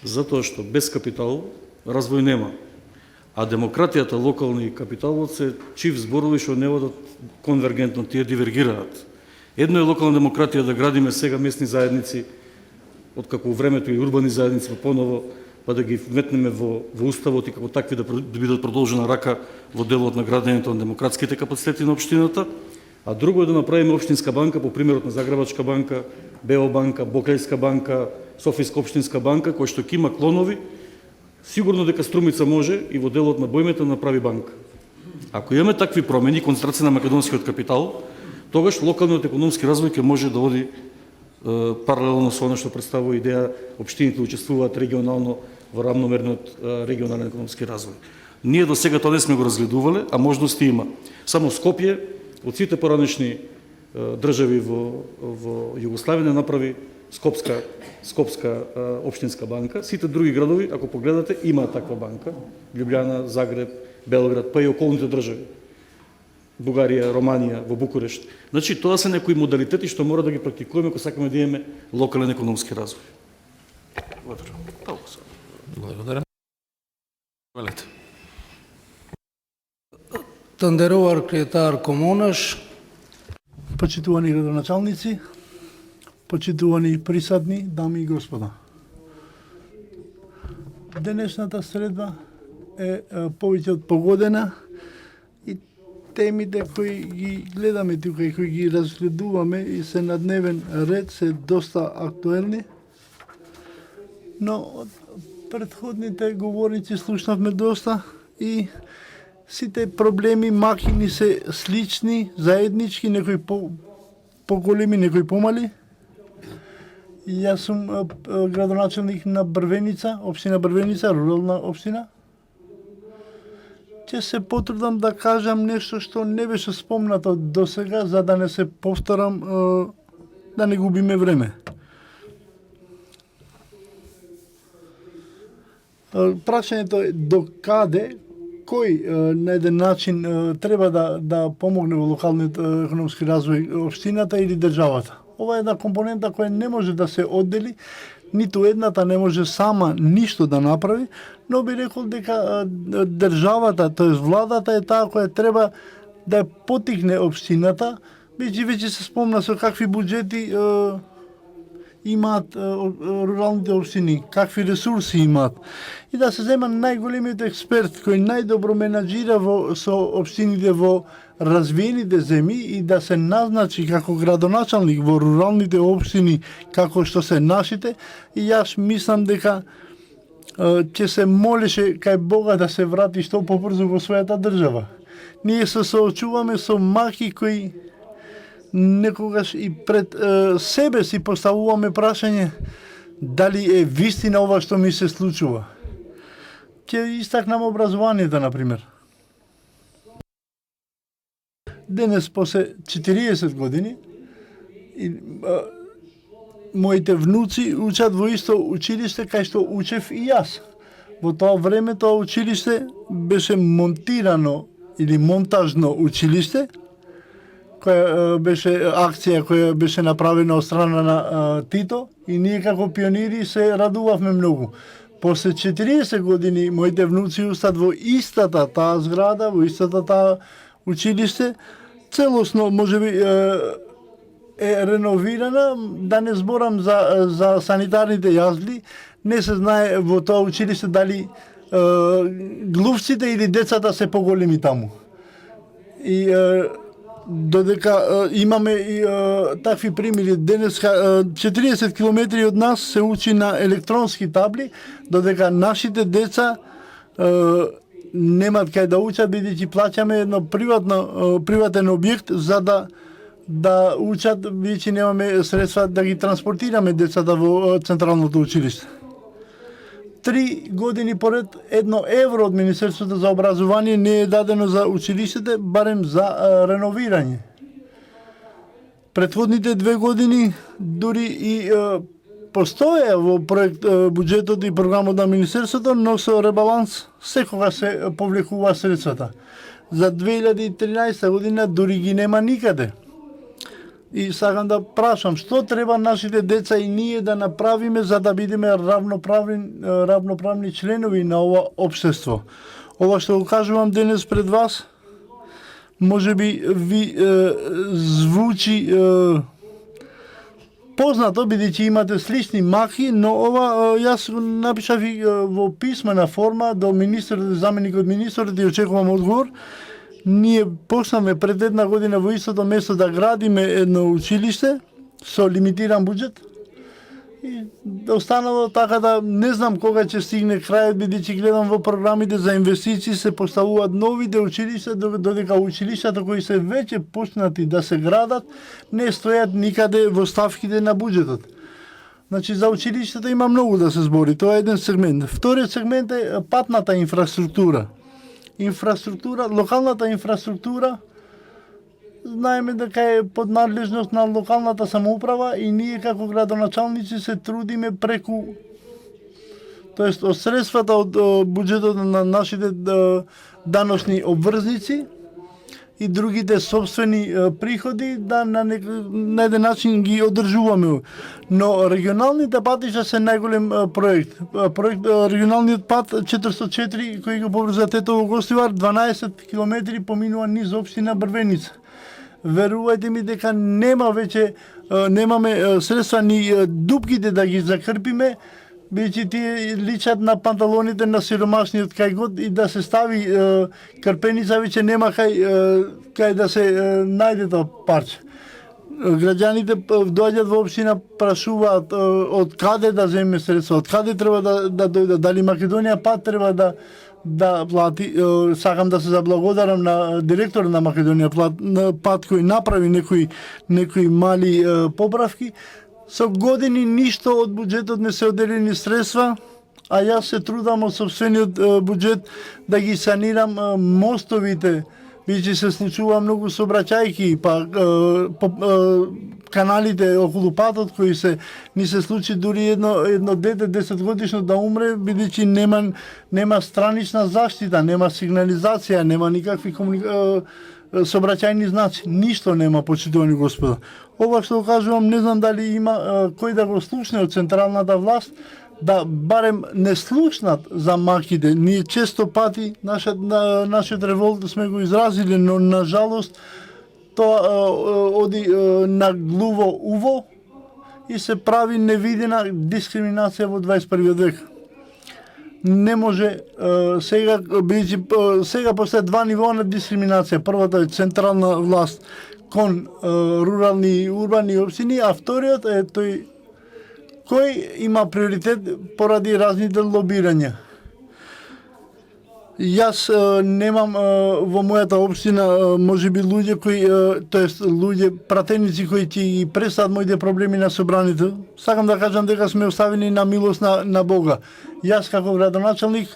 Затоа што без капитал развој нема. А демократијата, локални капиталот се чив зборови што не водат конвергентно, тие дивергираат. Едно е локална демократија да градиме сега местни заедници, откако времето и урбани заедници поново, па да ги вметнеме во уставот и како такви да бидат продолжена рака во делот на градењето на демократските капацитети на општината, а друго е да направиме општинска банка по примерот на Загребачка банка, Беобанка, Бокајска банка, Софијска општинска банка, кој што ќе има клонови, сигурно дека Струмица може и во делот на Бојмета да направи банка. Ако имаме такви промени, концентрација на македонскиот капитал, тогаш локалниот економски развој ќе може да оди паралелно со оно што представува идеја општините учествуваат регионално во рамномерниот регионален економски развој. Ние до сега тоа не сме го разгледувале, а можности има. Само Скопје од сите поранешни држави во Југославија не направи Скопска општинска банка. Сите други градови, ако погледате, имаат таква банка. Љубљана, Загреб, Белград, па и околните држави. Бугарија, Романија, во Букурешт. Значи, тоа се некои модалитети што мора да ги практикуваме ако сакаме да имаме локален економски развој. Благодарам. Велете. Тандеровар Кретар Комонаш. Почитувани градоначалници, почитувани присадни, дами и господа. Денешната средба е повеќе од погодена и темите кои ги гледаме тука и кои ги разгледуваме и се на дневен ред се доста актуелни. Но од претходните говорници слушнавме доста и сите проблеми, махини се слични, заеднички, некои поголеми, некои помали. И јас сум градоначалник на Брвеница, општина Брвеница, рурална општина. Ќе се потрудам да кажам нешто што не беше спомнато до сега, за да не се повторам, да не губиме време. Прашањето е до каде, кој на еден начин треба да помогне во локалниот економски развој општината или државата. Ова е една компонента која не може да се оддели, ниту едната не може сама ништо да направи, но би рекол дека државата, тоест владата е таа која треба да потикне општината, веќе се спомна со какви буџети имаат руралните општини, какви ресурси имаат. И да се зема најголемиот експерт кој најдобро менаџира со општините во развиените земји и да се назначи како градоначалник во руралните општини како што се нашите, и јас мислам дека ќе се молеше кај Бога да се врати што побрзо во својата држава. Ние се соочуваме со маки кои некогаш и пред себе си поставуваме прашање дали е вистина ова што ми се случува. Ќе истакнам образованието, например. Денес, после 40 години, моите внуци учат во исто училиште кај што учев и јас. Во тоа време тоа училиште беше монтирано или монтажно училиште, која беше акција која беше направена од страна на Тито и ние како пионири се радувавме многу. После 40 години моите внуци устат во истата таа зграда, во истата таа училиште, целосно можеби е реновирана, да не зборам за санитарните јазли, не се знае во тоа училиште дали глувците или децата се поголеми таму. И додека имаме и такви примери, денеска 40 километри од нас се учи на електронски табли, додека нашите деца немаат кај да учат, бидејќи плаќаме едно приватен објект за да учат, бидејќи немаме средства да ги транспортираме децата во централното училиште. 3 години поред 1 евро од Министерството за образование не е дадено за училиштите, барем за реновирање. Претходните 2 години дури и постоја во проект буџетот и програмот на Министерството, но со ребаланс секогаш се повлекува средствата. За 2013 година дури ги нема никаде. И сакам да прашам, што треба нашите деца и ние да направиме за да бидеме равноправни членови на ова општество. Ова што го кажувам денес пред вас, можеби ви звучи познато, бидејќи имате слични махи, но ова јас го напишав и во писмена форма до министрот, заменикот министрот и очекувам одговор. Ние почнаме пред 1 година во истото место да градиме едно училиште со лимитиран буџет И останало така да не знам кога ќе стигне крајот, бидејќи гледам во програмите за инвестиции се поставуваат новите училишта, додека училиштата кои се веќе почнати да се градат не стојат никаде во ставките на буџетот. Значи за училиштата има многу да се збори, тоа е еден сегмент. Вториот сегмент е патната инфраструктура. Локалната инфраструктура знаеме дека е под надлежност на локалната самоуправа и ние како градоначалници се трудиме преку од средствата од буџетот на нашите даночни обврзници и другите собствени приходи да на еден начин ги одржуваме. Но регионалните патишта се најголем проект. Регионалниот пат 404 кој го поврзува Тетово Гостивар 12 километри поминува низ општина Брвеница. Верувајте ми дека немаме средства ни дупките да ги закрпиме, бидејќи тие личат на панталоните на сиромашниот кај год и да се стави крпеница веќе нема кај да се најде тоа парче. Граѓаните доаѓаат во општина, прашуваат од каде да земе средства, од каде треба да дојдат, дали Македонија пат треба да плати. Сакам да се заблагодарам на директор на Македонија пат кој направи некои мали поправки. Со години ништо од буџетот не се одделени средства, а јас се трудам од собствениот буџет да ги санирам мостовите, бидејќи се случува многу сообраќајки, каналите околу патот кои ни се случи дури едно дете 10 годишно да умре, бидејќи нема странична заштита, нема сигнализација, нема никакви сообраќајни знаци, ништо нема, почитувани господа. Ова што кажувам, не знам дали има кој да го слушне од централната власт, да барем не слушнат за маките. Ние често пати нашиот револт сме го изразили, но на жалост тоа оди на глуво уво и се прави невидена дискриминација во 21 век. Не може сега постојат два нивоа на дискриминација. Првата е централна власт кон рурални и урбани општини, а вториот е тој кој има приоритет поради разните лобирања. Јас немам во мојата општина можеби луѓе луѓе пратеници кои ќе ги представат моите проблеми на собранието. Сакам да кажам дека сме оставени на милост на Бога. Јас како градоначалник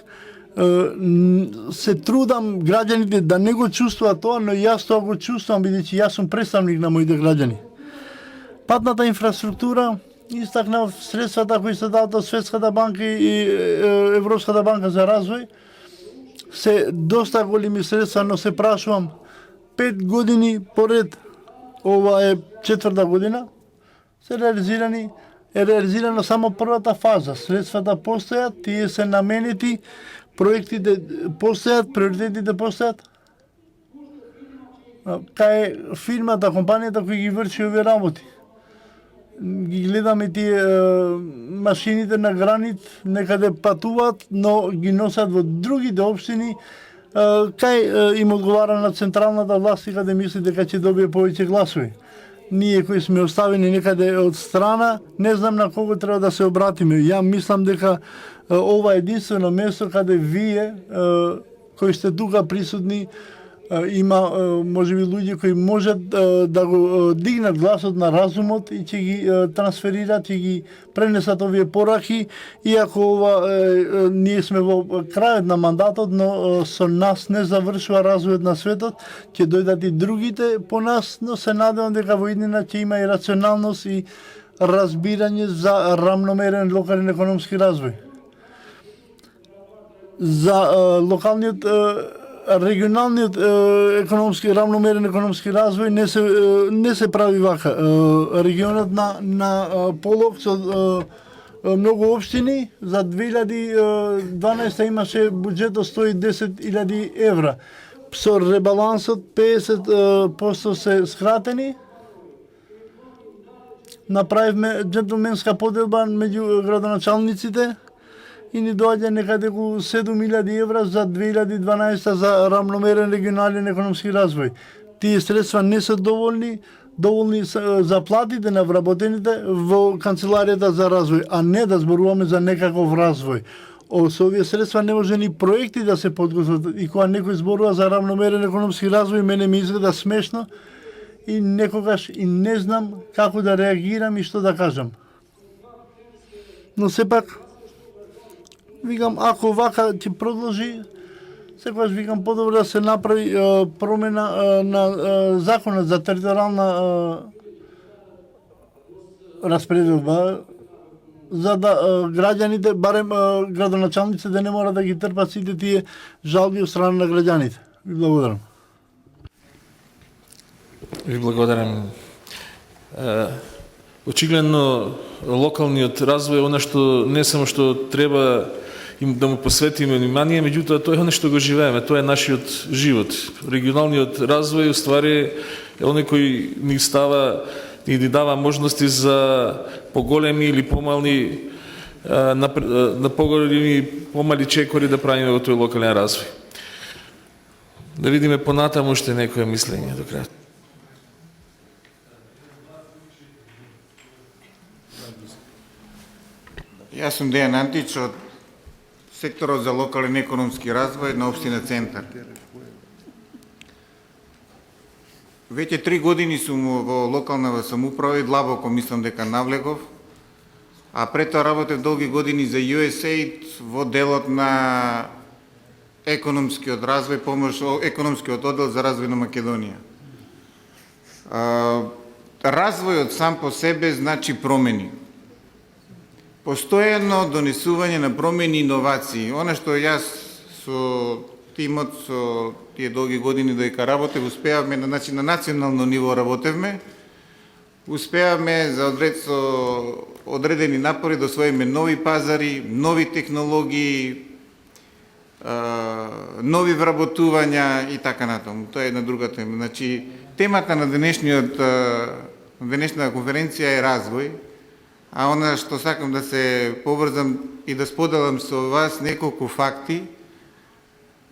се трудам граѓаните да не го чувствуваат тоа, но јас тоа го чувствувам бидејќи јас сум представник на моите граѓани. Патната инфраструктура, истакнав средствата кои се дават од Светската банка и Европската банка за развој, се доста големи средства, но се прашувам 5 години поред, ова е 4-та година, е реализирана само првата фаза. Средствата постојат, тие се наменети, проектите постојат, приоритетите постојат. Кај фирмата, компанијата кои ги врши овие работи. Ги гледаме тие машините на гранит, некаде патуваат, но ги носат во другите општини, кај им одговара на централната власт и каде мисли дека ќе добие повеќе гласови. Ние кои сме оставени некаде од страна, не знам на кого треба да се обратиме. Ја мислам дека ова е единствено место каде вие, кои сте тука присутни, има можеби луѓе кои можат да го дигнат гласот на разумот и ќе ги трансферират и ги пренесат овие пораки, иако ова ние сме во крајот на мандатот, но со нас не завршува развојот на светот, ќе дојдат и другите по нас, но се надевам дека во иднина ќе има и рационалност и разбирање за рамномерен локален економски развој. За локалниот регионалниот рамномерен економски развој не се прави вака. Регионот на Полог со многу општини за 2012 имаше буџет од 110.000 евра. Со ребалансот 50% се скратени. Направивме джентлменска поделба меѓу градоначалниците и ни доаѓа некаде околу 7.000 евра за 2012 за рамномерен регионален економски развој. Тие средства не се доволни доволни заплатите на вработените во канцеларијата за развој, а не да зборуваме за некаков развој. Со овие средства не може ни проекти да се подготват, и кога некој зборува за равномерен економски развој, мене ми изгледа смешно и некогаш и не знам како да реагирам и што да кажам. Но сепак, викам, ако вака ќе продолжи, секогаш викам подобро да се направи промена на законот за територијална распределба, за да граѓаните, барем градоначалниците, да не мора да ги трпат сите тие жалби од страна на граѓаните. Ви благодарам. Ви благодарам. Очигледно локалниот развој е она што не само што треба им да му посветиме внимание, меѓутоа тоа е оно што го живееме, тоа е нашиот живот. Регионалниот развој уствари е оној кој ни става и ни дава можности за поголеми или помални на поголеми и помали чекори да правиме во тој локален развој. Да видиме понатаму уште некое мислење до крај. Јас сум Дејан Антич од секторот за локален економски развој на општина Центар. Веќе 3 години сум во локална самоуправа и длабоко мислам дека навлегов, а пред тоа работев долги години за USAID во делот на економскиот развој, помош економскиот оддел за развој на Македонија. Развојот сам по себе значи промени. Постојано донесување на промени и иновации. Она што јас со тимот, со тие долги години додека работев, успеавме, значи на национално ниво работевме, успеавме за одредени напори да освоиме нови пазари, нови технологии, нови вработувања и така натаму. Тоа е една друга тема. Значи, темата на денешната конференција е развој, а она што сакам да се поврзам и да споделам со вас неколку факти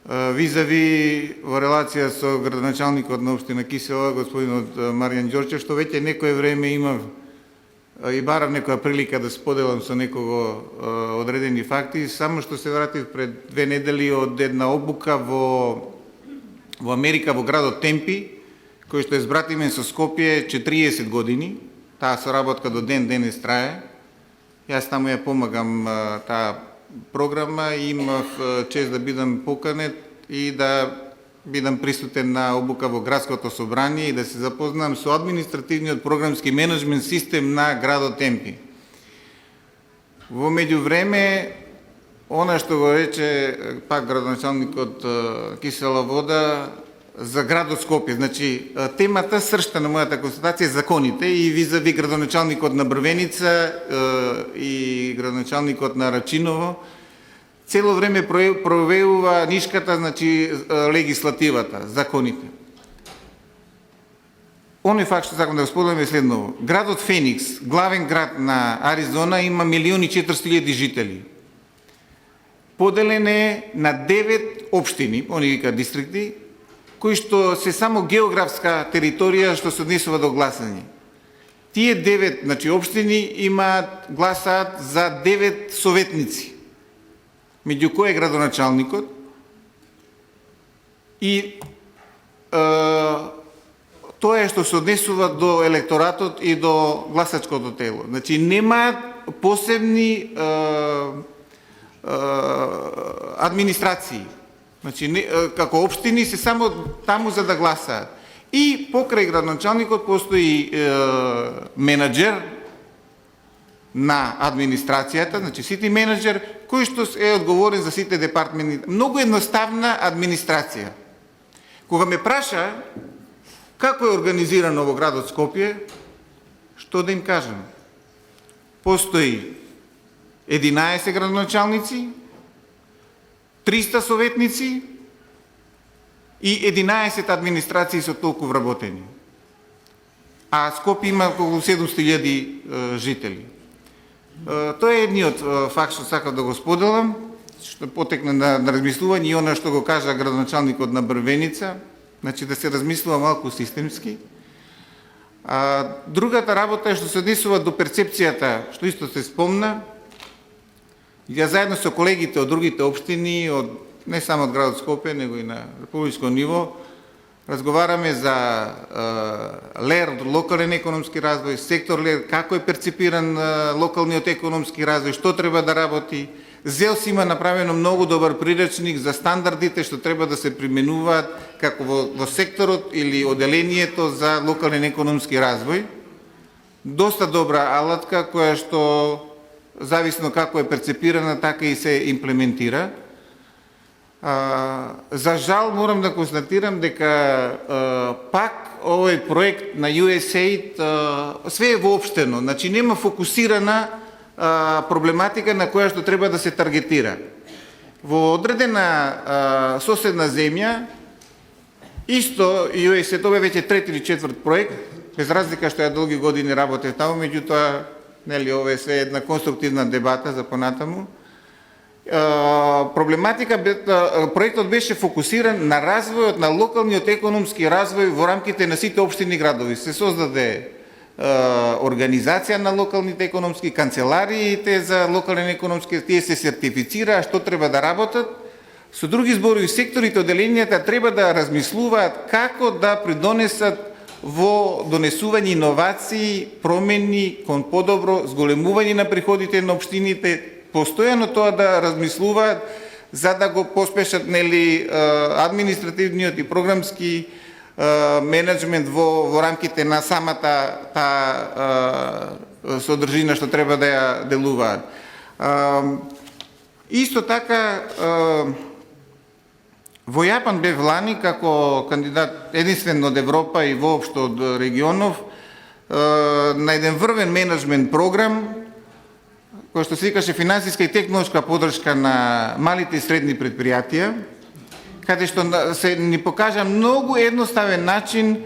визави во релација со градоначалникот на општина Кисела, господинот Маријан Ѓорчев, што веќе некое време имав и барав некоја прилика да споделам со некого одредени факти, само што се вратив пред 2 недели од една обука во Америка, во градот Темпи, кој што е збратимен со Скопје 40 години. Таа соработка до денес трае. Јас таму ја помагам таа програма и имав чест да бидам поканет и да бидам присутен на обука во градското собрание и да се запознам со административниот програмски менеджмент систем на градот Темпи. Во меѓувреме, она што го рече пак градоначалникот Кисела Вода за градот Скопје. Значи, темата, сршта на мојата констатација е законите и визави градоначалникот на Брвеница и градоначалникот на Рачиново цело време провеува нишката, значи, легислативата, законите. Оној факт што сакам да го споделам е следново. Градот Феникс, главен град на Аризона, има 1.400.000 жители. Поделен е на 9 општини, они вика дистрикти, кои што се само географска територија што се однесува до гласање. Тие 9, значи, општини гласаат за 9 советници, меѓу кои е градоначалникот и тоа е што се однесува до електоратот и до гласачкото тело. Значи, немаат посебни администрации. Значи, како општини се само таму за да гласаат. И покрај градоначалникот постои менеджер на администрацијата, значи сити менеджер, кој што е одговорен за сите департменти. Многу едноставна администрација. Кога ме праша како е организирано во градот Скопје, што да им кажам? Постои 11 градоначалници, 300 советници и 11 администрации со толку вработени. А Скопје има околу 700.000 жители. Тоа е едниот факт што сакав да го споделам, што потекна на размислување и она што го кажа градоначалникот на Брвеница, значи да се размислува малку системски. Другата работа е што се однесува до перцепцијата, што исто се спомна. Ја заедно со колегите од другите општини, не само од градот Скопје, него и на републичко ниво, разговараме за ЛЕР, локален економски развој, сектор ЛЕР, како е перцепиран локалниот економски развој, што треба да работи. ЗЕЛС има направено многу добар приречник за стандардите што треба да се применуваат како во секторот или оделението за локален економски развој. Доста добра алатка која што зависно како е перцепирана, така и се имплементира. За жал морам да констатирам дека пак овој проект на USAID све е воопштено, значи нема фокусирана проблематика на која што треба да се таргетира. Во одредена соседна земја, исто USAID, ова е веќе трети или четврт проект, без разлика што ја долги години работев таму, меѓутоа, нели, ова е све една конструктивна дебата за понатаму. Проектот беше фокусиран на развојот на локалниот економски развој во рамките на сите општини и градови. Се создаде организација на локалните економски, канцелариите за локален економски, тие се сертифицираа што треба да работат. Со други зборови, секторите, оделенијата треба да размислуваат како да придонесат во донесување иновации, промени кон подобро зголемување на приходите на општините, постојано тоа да размислуваат за да го поспешат, нели, административниот и програмски менеджмент во рамките на самата содржина што треба да ја делуваат. Исто така, во Јапан бев лани како кандидат единствен од Европа и воопшто од регионов на еден врвен менеджмент програм кој што се викаше финансиска и технолошка подршка на малите и средни предпријатија, каде што се ни покажа многу едноставен начин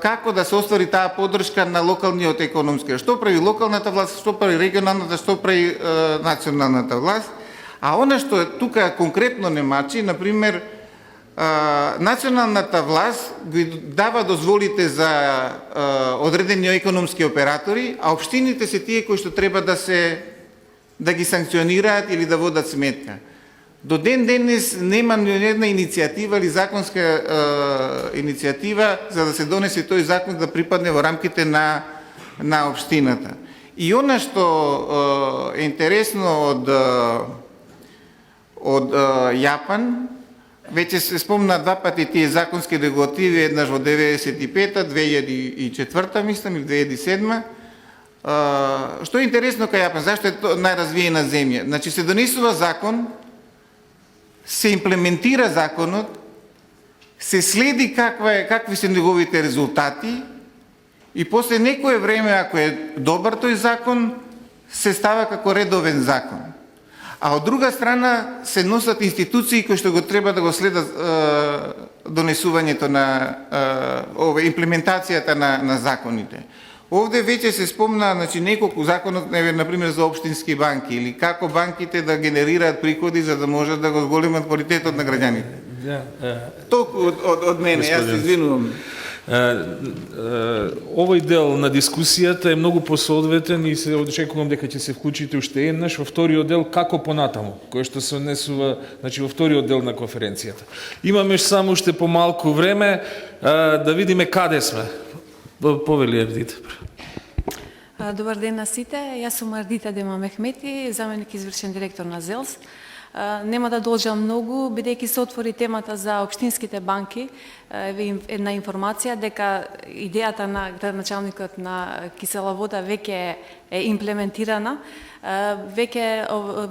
како да се оствари таа подршка на локалниот економски. Што прави локалната власт, што прави регионалната, што прави националната власт. А она што тука конкретно не мачи, например, националната власт ги дава дозволите за одредени економски оператори, а општините се тие кои што треба да ги санкционираат или да водат сметка. До ден денес нема ни една иницијатива или законска иницијатива за да се донесе тој закон да припадне во рамките на општината. И она што е интересно од Јапан, веќе се спомна два пати тие законски регулативи, еднаш во 95-та, 2004-та, мислам, или 2007-та. Што е интересно кај Јапан, зашто е најразвиена земја? Значи се донесува закон, се имплементира законот, се следи какви се неговите резултати и после некое време, ако е добар тој закон, се става како редовен закон. А од друга страна се носат институции кои што го треба да го следат донесувањето на имплементацијата на законите. Овде веќе се спомна, значи, неколку законот, например, за општински банки или како банките да генерираат приходи за да можат да го зголемат квалитетот на граѓаните. Толку од мене, јас се извинувам. Овој дел на дискусијата е многу посоодветен и се очекувам дека ќе се вклучите уште еднаш во вториот дел како понатаму, кој што се однесува, значи, во вториот дел на конференцијата. Имаме само уште помалку време да видиме каде сме. Повели Ердита. Добар ден на сите. Јас сум Ердита Демамехмети, заменик извршен директор на ЗЕЛС. Нема да должам многу, бидејќи се отвори темата за општинските банки, една информација дека идејата на градоначалникот на Кисела вода веќе е имплементирана. Веќе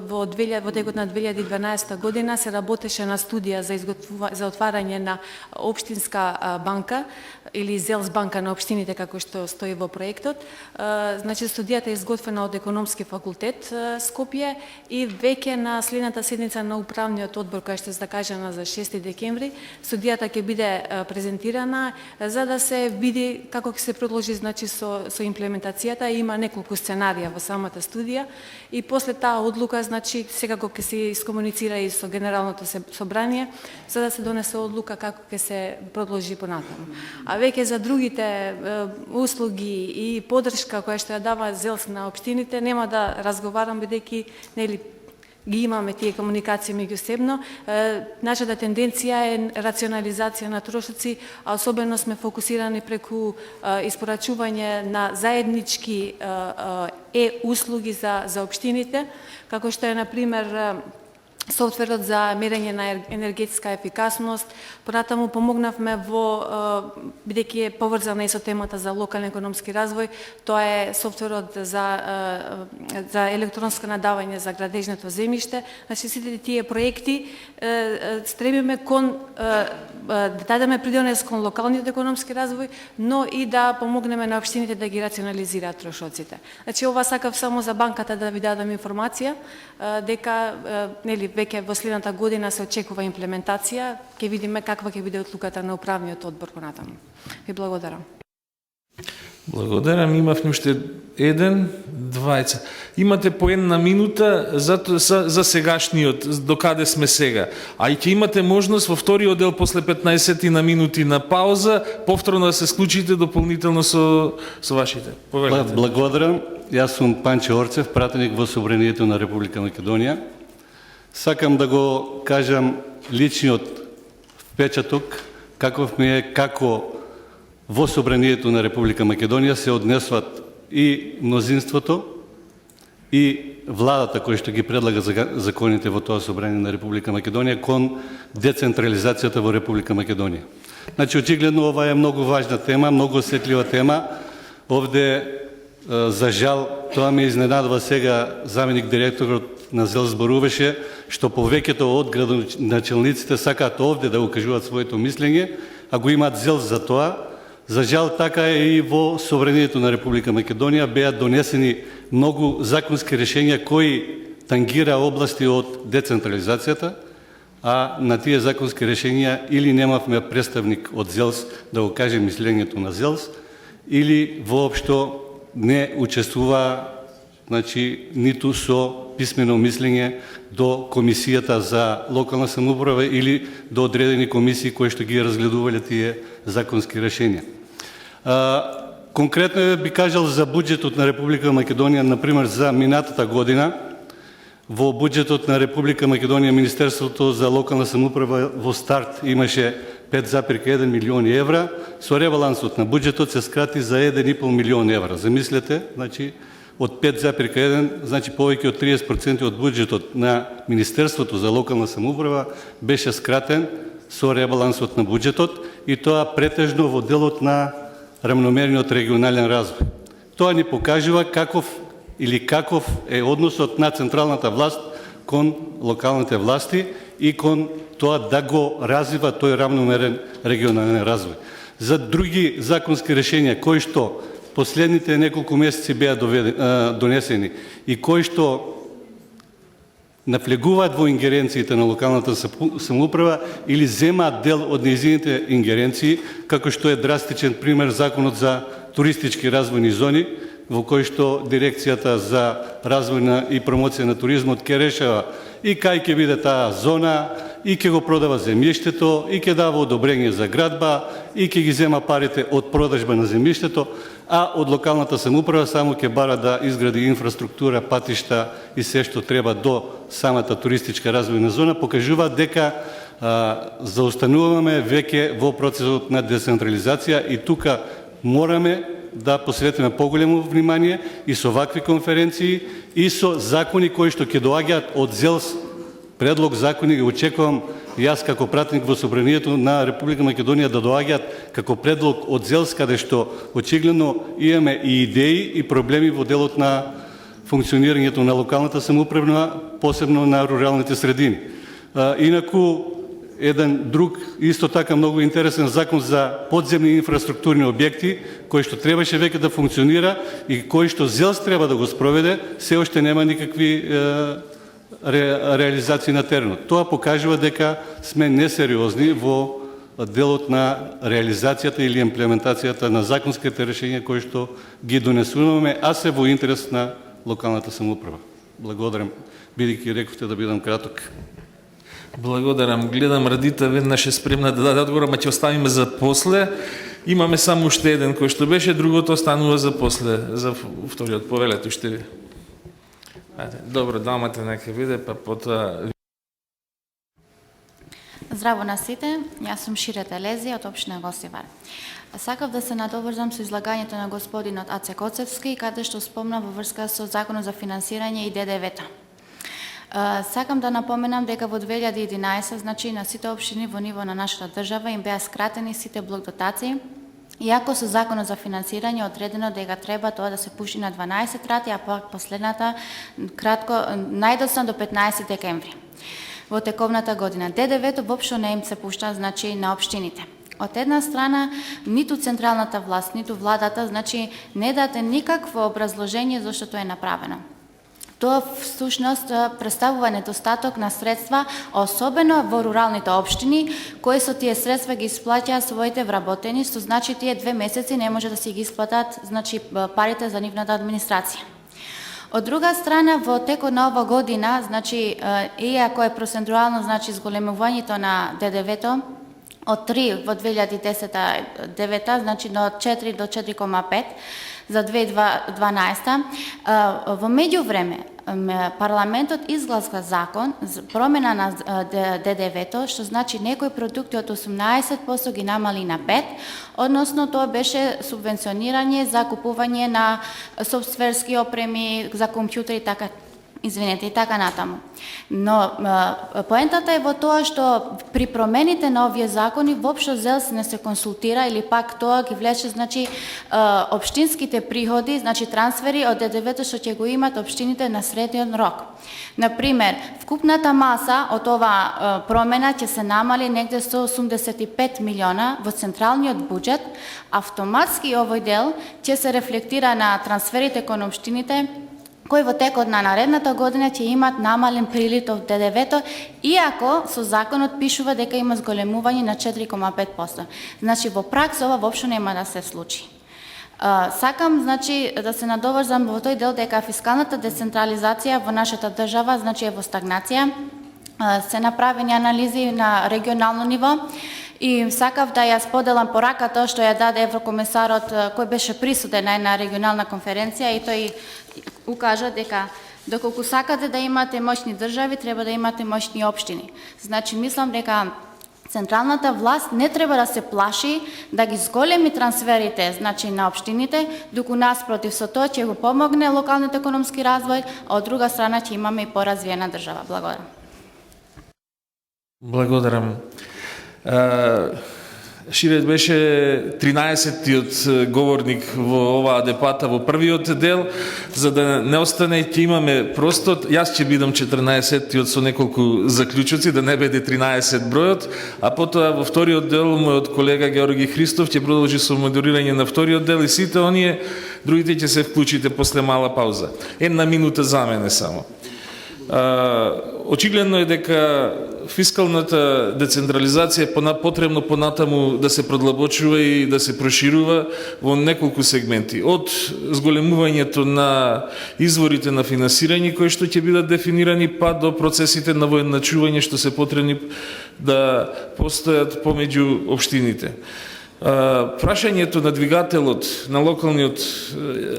во текот на 2012 година се работеше на студија за отварање на општинска банка или ЗЕЛС банка на општините, како што стои во проектот. Значи, студијата е изготвена од Економски факултет Скопје и веќе на следната седница на управниот одбор која што се закажана за 6 декември, студијата ќе биде презентирана за да се види како ќе се продолжи значи со имплементацијата. Има неколку сценарија во самата студија и после таа одлука значи секако ќе се искомуницира и со Генералното собрание за да се донесе одлука како ќе се продолжи понатаму. А веќе за другите услуги и поддршка која што ја дава ЗЕЛС на општините нема да разговарам бидејќи нели ги имаме тие комуникации меѓусебно. Нашата тенденција е рационализација на трошоци, а особено сме фокусирани преку испорачување на заеднички услуги за општините, како што е на пример софтверот за мерење на енергетска ефикасност. Понатаму помогнавме бидејќи е поврзана и со темата за локален економски развој, тоа е софтверот за електронско надавање за градежното земјиште. Значи сите тие проекти стремиме кон да дадеме придонес кон локалниот економски развој, но и да помогнеме на општините да ги рационализираат трошоците. Значи ова сакав само за банката да ви дадам информација дека нели веќе во следната година се очекува имплементација, ќе видиме каква ќе биде одлуката на управниот одбор понатаму. Ви благодарам. Благодарам, имавме уште еден, двајца. Имате по една минута за сегашниот, до каде сме сега. А и ќе имате можност во вториот дел после 15 на минути на пауза, повторно да се склучите дополнително со вашите. Повелете. Благодарам. Јас сум Панче Орцев, пратеник во Собранието на Република Македонија. Сакам да го кажам личниот впечаток, каков ми е како во Собранието на Република Македонија се однесват и мнозинството и владата која што ги предлага законите во тоа Собрание на Република Македонија кон децентрализацијата во Република Македонија. Значи, очигледно ова е многу важна тема, многу осетлива тема. Овде, за жал, тоа ме изненадува сега заменик директорот на ЗЕЛС зборуваше, што повеќето од градоначалниците сакаат овде да го кажуваат своето мислење, а го имаат ЗЕЛС за тоа. За жал, така е и во Собранието на Република Македонија беа донесени многу законски решенија кои тангира области од децентрализацијата, а на тие законски решенија или немавме представник од ЗЕЛС да го каже мислењето на ЗЕЛС, или воопшто не учествува, значи, ниту со писмено мислење до Комисијата за локална самоуправа или до одредени комисии кои што ги разгледувале тие законски решенија. Конкретно би кажал за буџетот на Република Македонија, например, за минатата година. Во буџетот на Република Македонија Министерството за локална самоуправа во старт имаше 5,1 милиони евра, со ребалансот на буџетот се скрати за 1,5 милион евра. Замислете, значи, од 5,1, значи повеќе од 30% од буџетот на Министерството за локална самоуправа беше скратен со ребалансот на буџетот и тоа претежно во делот на рамномерниот регионален развој. Тоа ни покажува каков е односот на централната власт кон локалните власти и кон тоа да го развива тој рамномерен регионален развој. За други законски решенија кои што последните неколку месеци беа донесени и кои што навлегуваат во ингеренциите на локалната самоуправа или земаат дел од нејзините ингеренции, како што е драстичен пример законот за туристички развојни зони, во кој што Дирекцијата за развојна и промоција на туризмот ќе решава и кај ќе биде таа зона, и ќе го продава земјиштето, и ќе дава одобрење за градба, и ќе ги зема парите од продажба на земјиштето, а од локалната самоуправа само ќе бара да изгради инфраструктура, патишта и се што треба до самата туристичка развојна зона, покажува дека заостануваме веќе во процесот на децентрализација и тука мораме да посветиме поголемо внимание и со вакви конференции и со закони кои што ќе доаѓаат од ЗЕЛС. Предлог закони ги очекувам јас како пратеник во Собранието на Република Македонија да доаѓаат како предлог од ЗЕЛС, каде што очигледно имаме и идеи и проблеми во делот на функционирањето на локалната самоуправа, посебно на руралните средини. Инаку, еден друг, исто така многу интересен закон за подземни инфраструктурни објекти, кој што требаше веќе да функционира и кој што ЗЕЛС треба да го спроведе, се уште нема никакви реализации на теренот. Тоа покажува дека сме несериозни во делот на реализацијата или имплементацијата на законските решенија кои што ги донесуваме, а се во интерес на локалната самоуправа. Благодарам, бидејќи рековте да бидам краток. Благодарам. Гледам Радита веднаш е спремна да даде одговор, ама ќе оставиме за после. Имаме само уште еден кој што беше, другото останува за после, за вториот. Повелете уште ви. Добро, дамата нека биде, па потоа... Здраво на сите, јас сум Шире Телези од општина Гостивар. Сакав да се надоврзам со излагањето на господинот Аце Коцевски, каде што спомна во врска со Законот за финансирање и ДДВ-та. Сакам да напоменам дека во 2011, значи на сите општини во ниво на нашата држава им беа скратени сите блок дотации, иако со Законот за финансирање одредено дека треба тоа да се пуши на 12 рати, а пак последната кратко најдоцна до 15 декември во тековната година. ДДВ-то воопшто не им се пушта, значи на општините. Од една страна, ниту централната власт, ниту владата, значи не дате никакво образложение зашто тоа е направено. Тоа всушност представува недостаток на средства, особено во руралните општини, кои со тие средства ги исплаќаат своите вработени, што значи тие 2 месеци не може да си ги исплатат, значи парите за нивната администрација. Од друга страна, во текот на ова година, значи иако е процентуално, значи зголемувањето на ДДВ-то од 3 во 2010-2009, значи од 4 до 4,5 за 2012. Во меѓувреме, парламентот изгласа закон за промена на ДДВ-то, што значи некои продукти од 18% ги намали на 5%, односно тоа беше субвенционирање за купување на софтверски опреми, за компјутери, и така натаму. Но поентата е во тоа што при промените на овие закони воопшто ЗЕЛС не се консултира или пак тоа ги влече, значи општинските приходи, значи трансфери од ДДВ-то што ќе го имат општините на средниот рок. Например, вкупната маса од ова промена ќе се намали негде 185 милиона во централниот буџет, автоматски овој дел ќе се рефлектира на трансферите кон општините кои во текот на наредната година ќе имат намален прилив од ДДВ-то, иако со законот пишува дека има зголемување на 4,5%. Значи во пракса ова воопшто нема да се случи. Сакам, значи, да се надоврзам во тој дел дека фискалната децентрализација во нашата држава, значи, е во стагнација. Се направени анализи на регионално ниво и сакав да ја споделам пораката што ја даде еврокомесарот кој беше присутен на една регионална конференција и тој укажа дека доколку сакате да имате моćни држави, треба да имате моćни општини. Значи, мислам дека централната власт не треба да се плаши да ги зголеми трансферите, значи на општините, доку наспротив со тоа ќе го помогне локалниот економски развој, а од друга страна ќе имаме и поразвиена држава. Благодарам. Благодарам. Ширет беше 13-тиот говорник во оваа дебата во првиот дел, за да не остане ќе имаме простот, јас ќе бидам 14-тиот со неколку заклучоци, да не биде 13 бројот, а потоа во вториот дел мојот колега Георги Христов ќе продолжи со модерирање на вториот дел и сите оние другите ќе се вклучите после мала пауза. 1 минута за мене само. Очигледно е дека фискалната децентрализација е потребно понатаму да се продлабочува и да се проширува во неколку сегменти. Од зголемувањето на изворите на финансирање кои што ќе бидат дефинирани, па до процесите на воедначување што се потребни да постојат помеѓу општините. Прашањето на двигателот на локалниот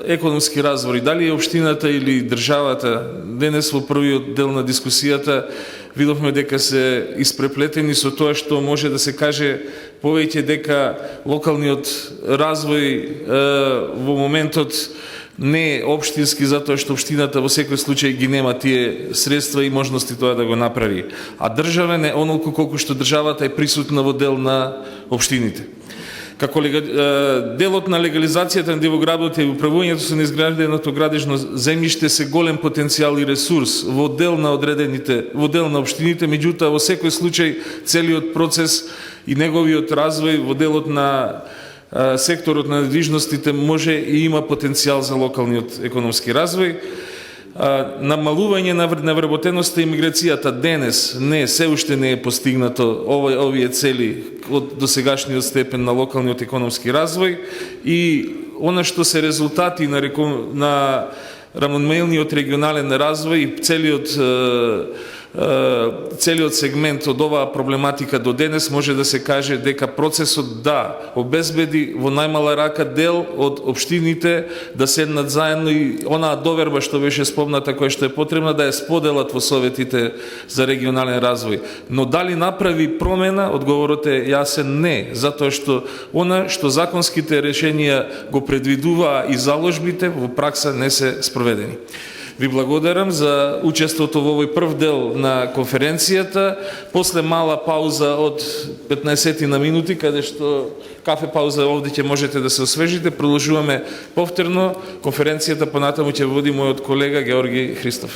економски развој, дали е општината или државата, денес во првиот дел на дискусијата видовме дека се испреплетени со тоа што може да се каже повеќе дека локалниот развој во моментот не е општински, затоа што општината во секој случај ги нема тие средства и можности тоа да го направи. А државен е онолку колку што државата е присутна во дел на општините. Како делот на легализацијата на дивоградот и управувањето со неизграденото градежно земјиште се голем потенцијал и ресурс во дел на општините, меѓутоа во секој случај целиот процес и неговиот развој во делот на секторот на недвижностите може и има потенцијал за локалниот економски развој. намалување на вработеноста и миграцијата денес се уште не е постигнато овие цели од досегашниот степен на локалниот економски развој и она што се резултати на рамномерниот регионален развој и целиот сегмент од оваа проблематика до денес може да се каже дека процесот обезбеди во најмала рака дел од општините да седнат заедно и онаа доверба што беше спомната која што е потребна да ја споделат во советите за регионален развој. Но дали направи промена? Одговорот е јасен не, затоа што она што законските решенија го предвидуваа и заложбите во пракса не се спроведени. Ви благодарам за учеството во овој прв дел на конференцијата. После мала пауза од 15 на минути, каде што кафе пауза овде ќе можете да се освежите, продолжуваме повторно. Конференцијата понатаму ќе води мојот колега Георги Христов.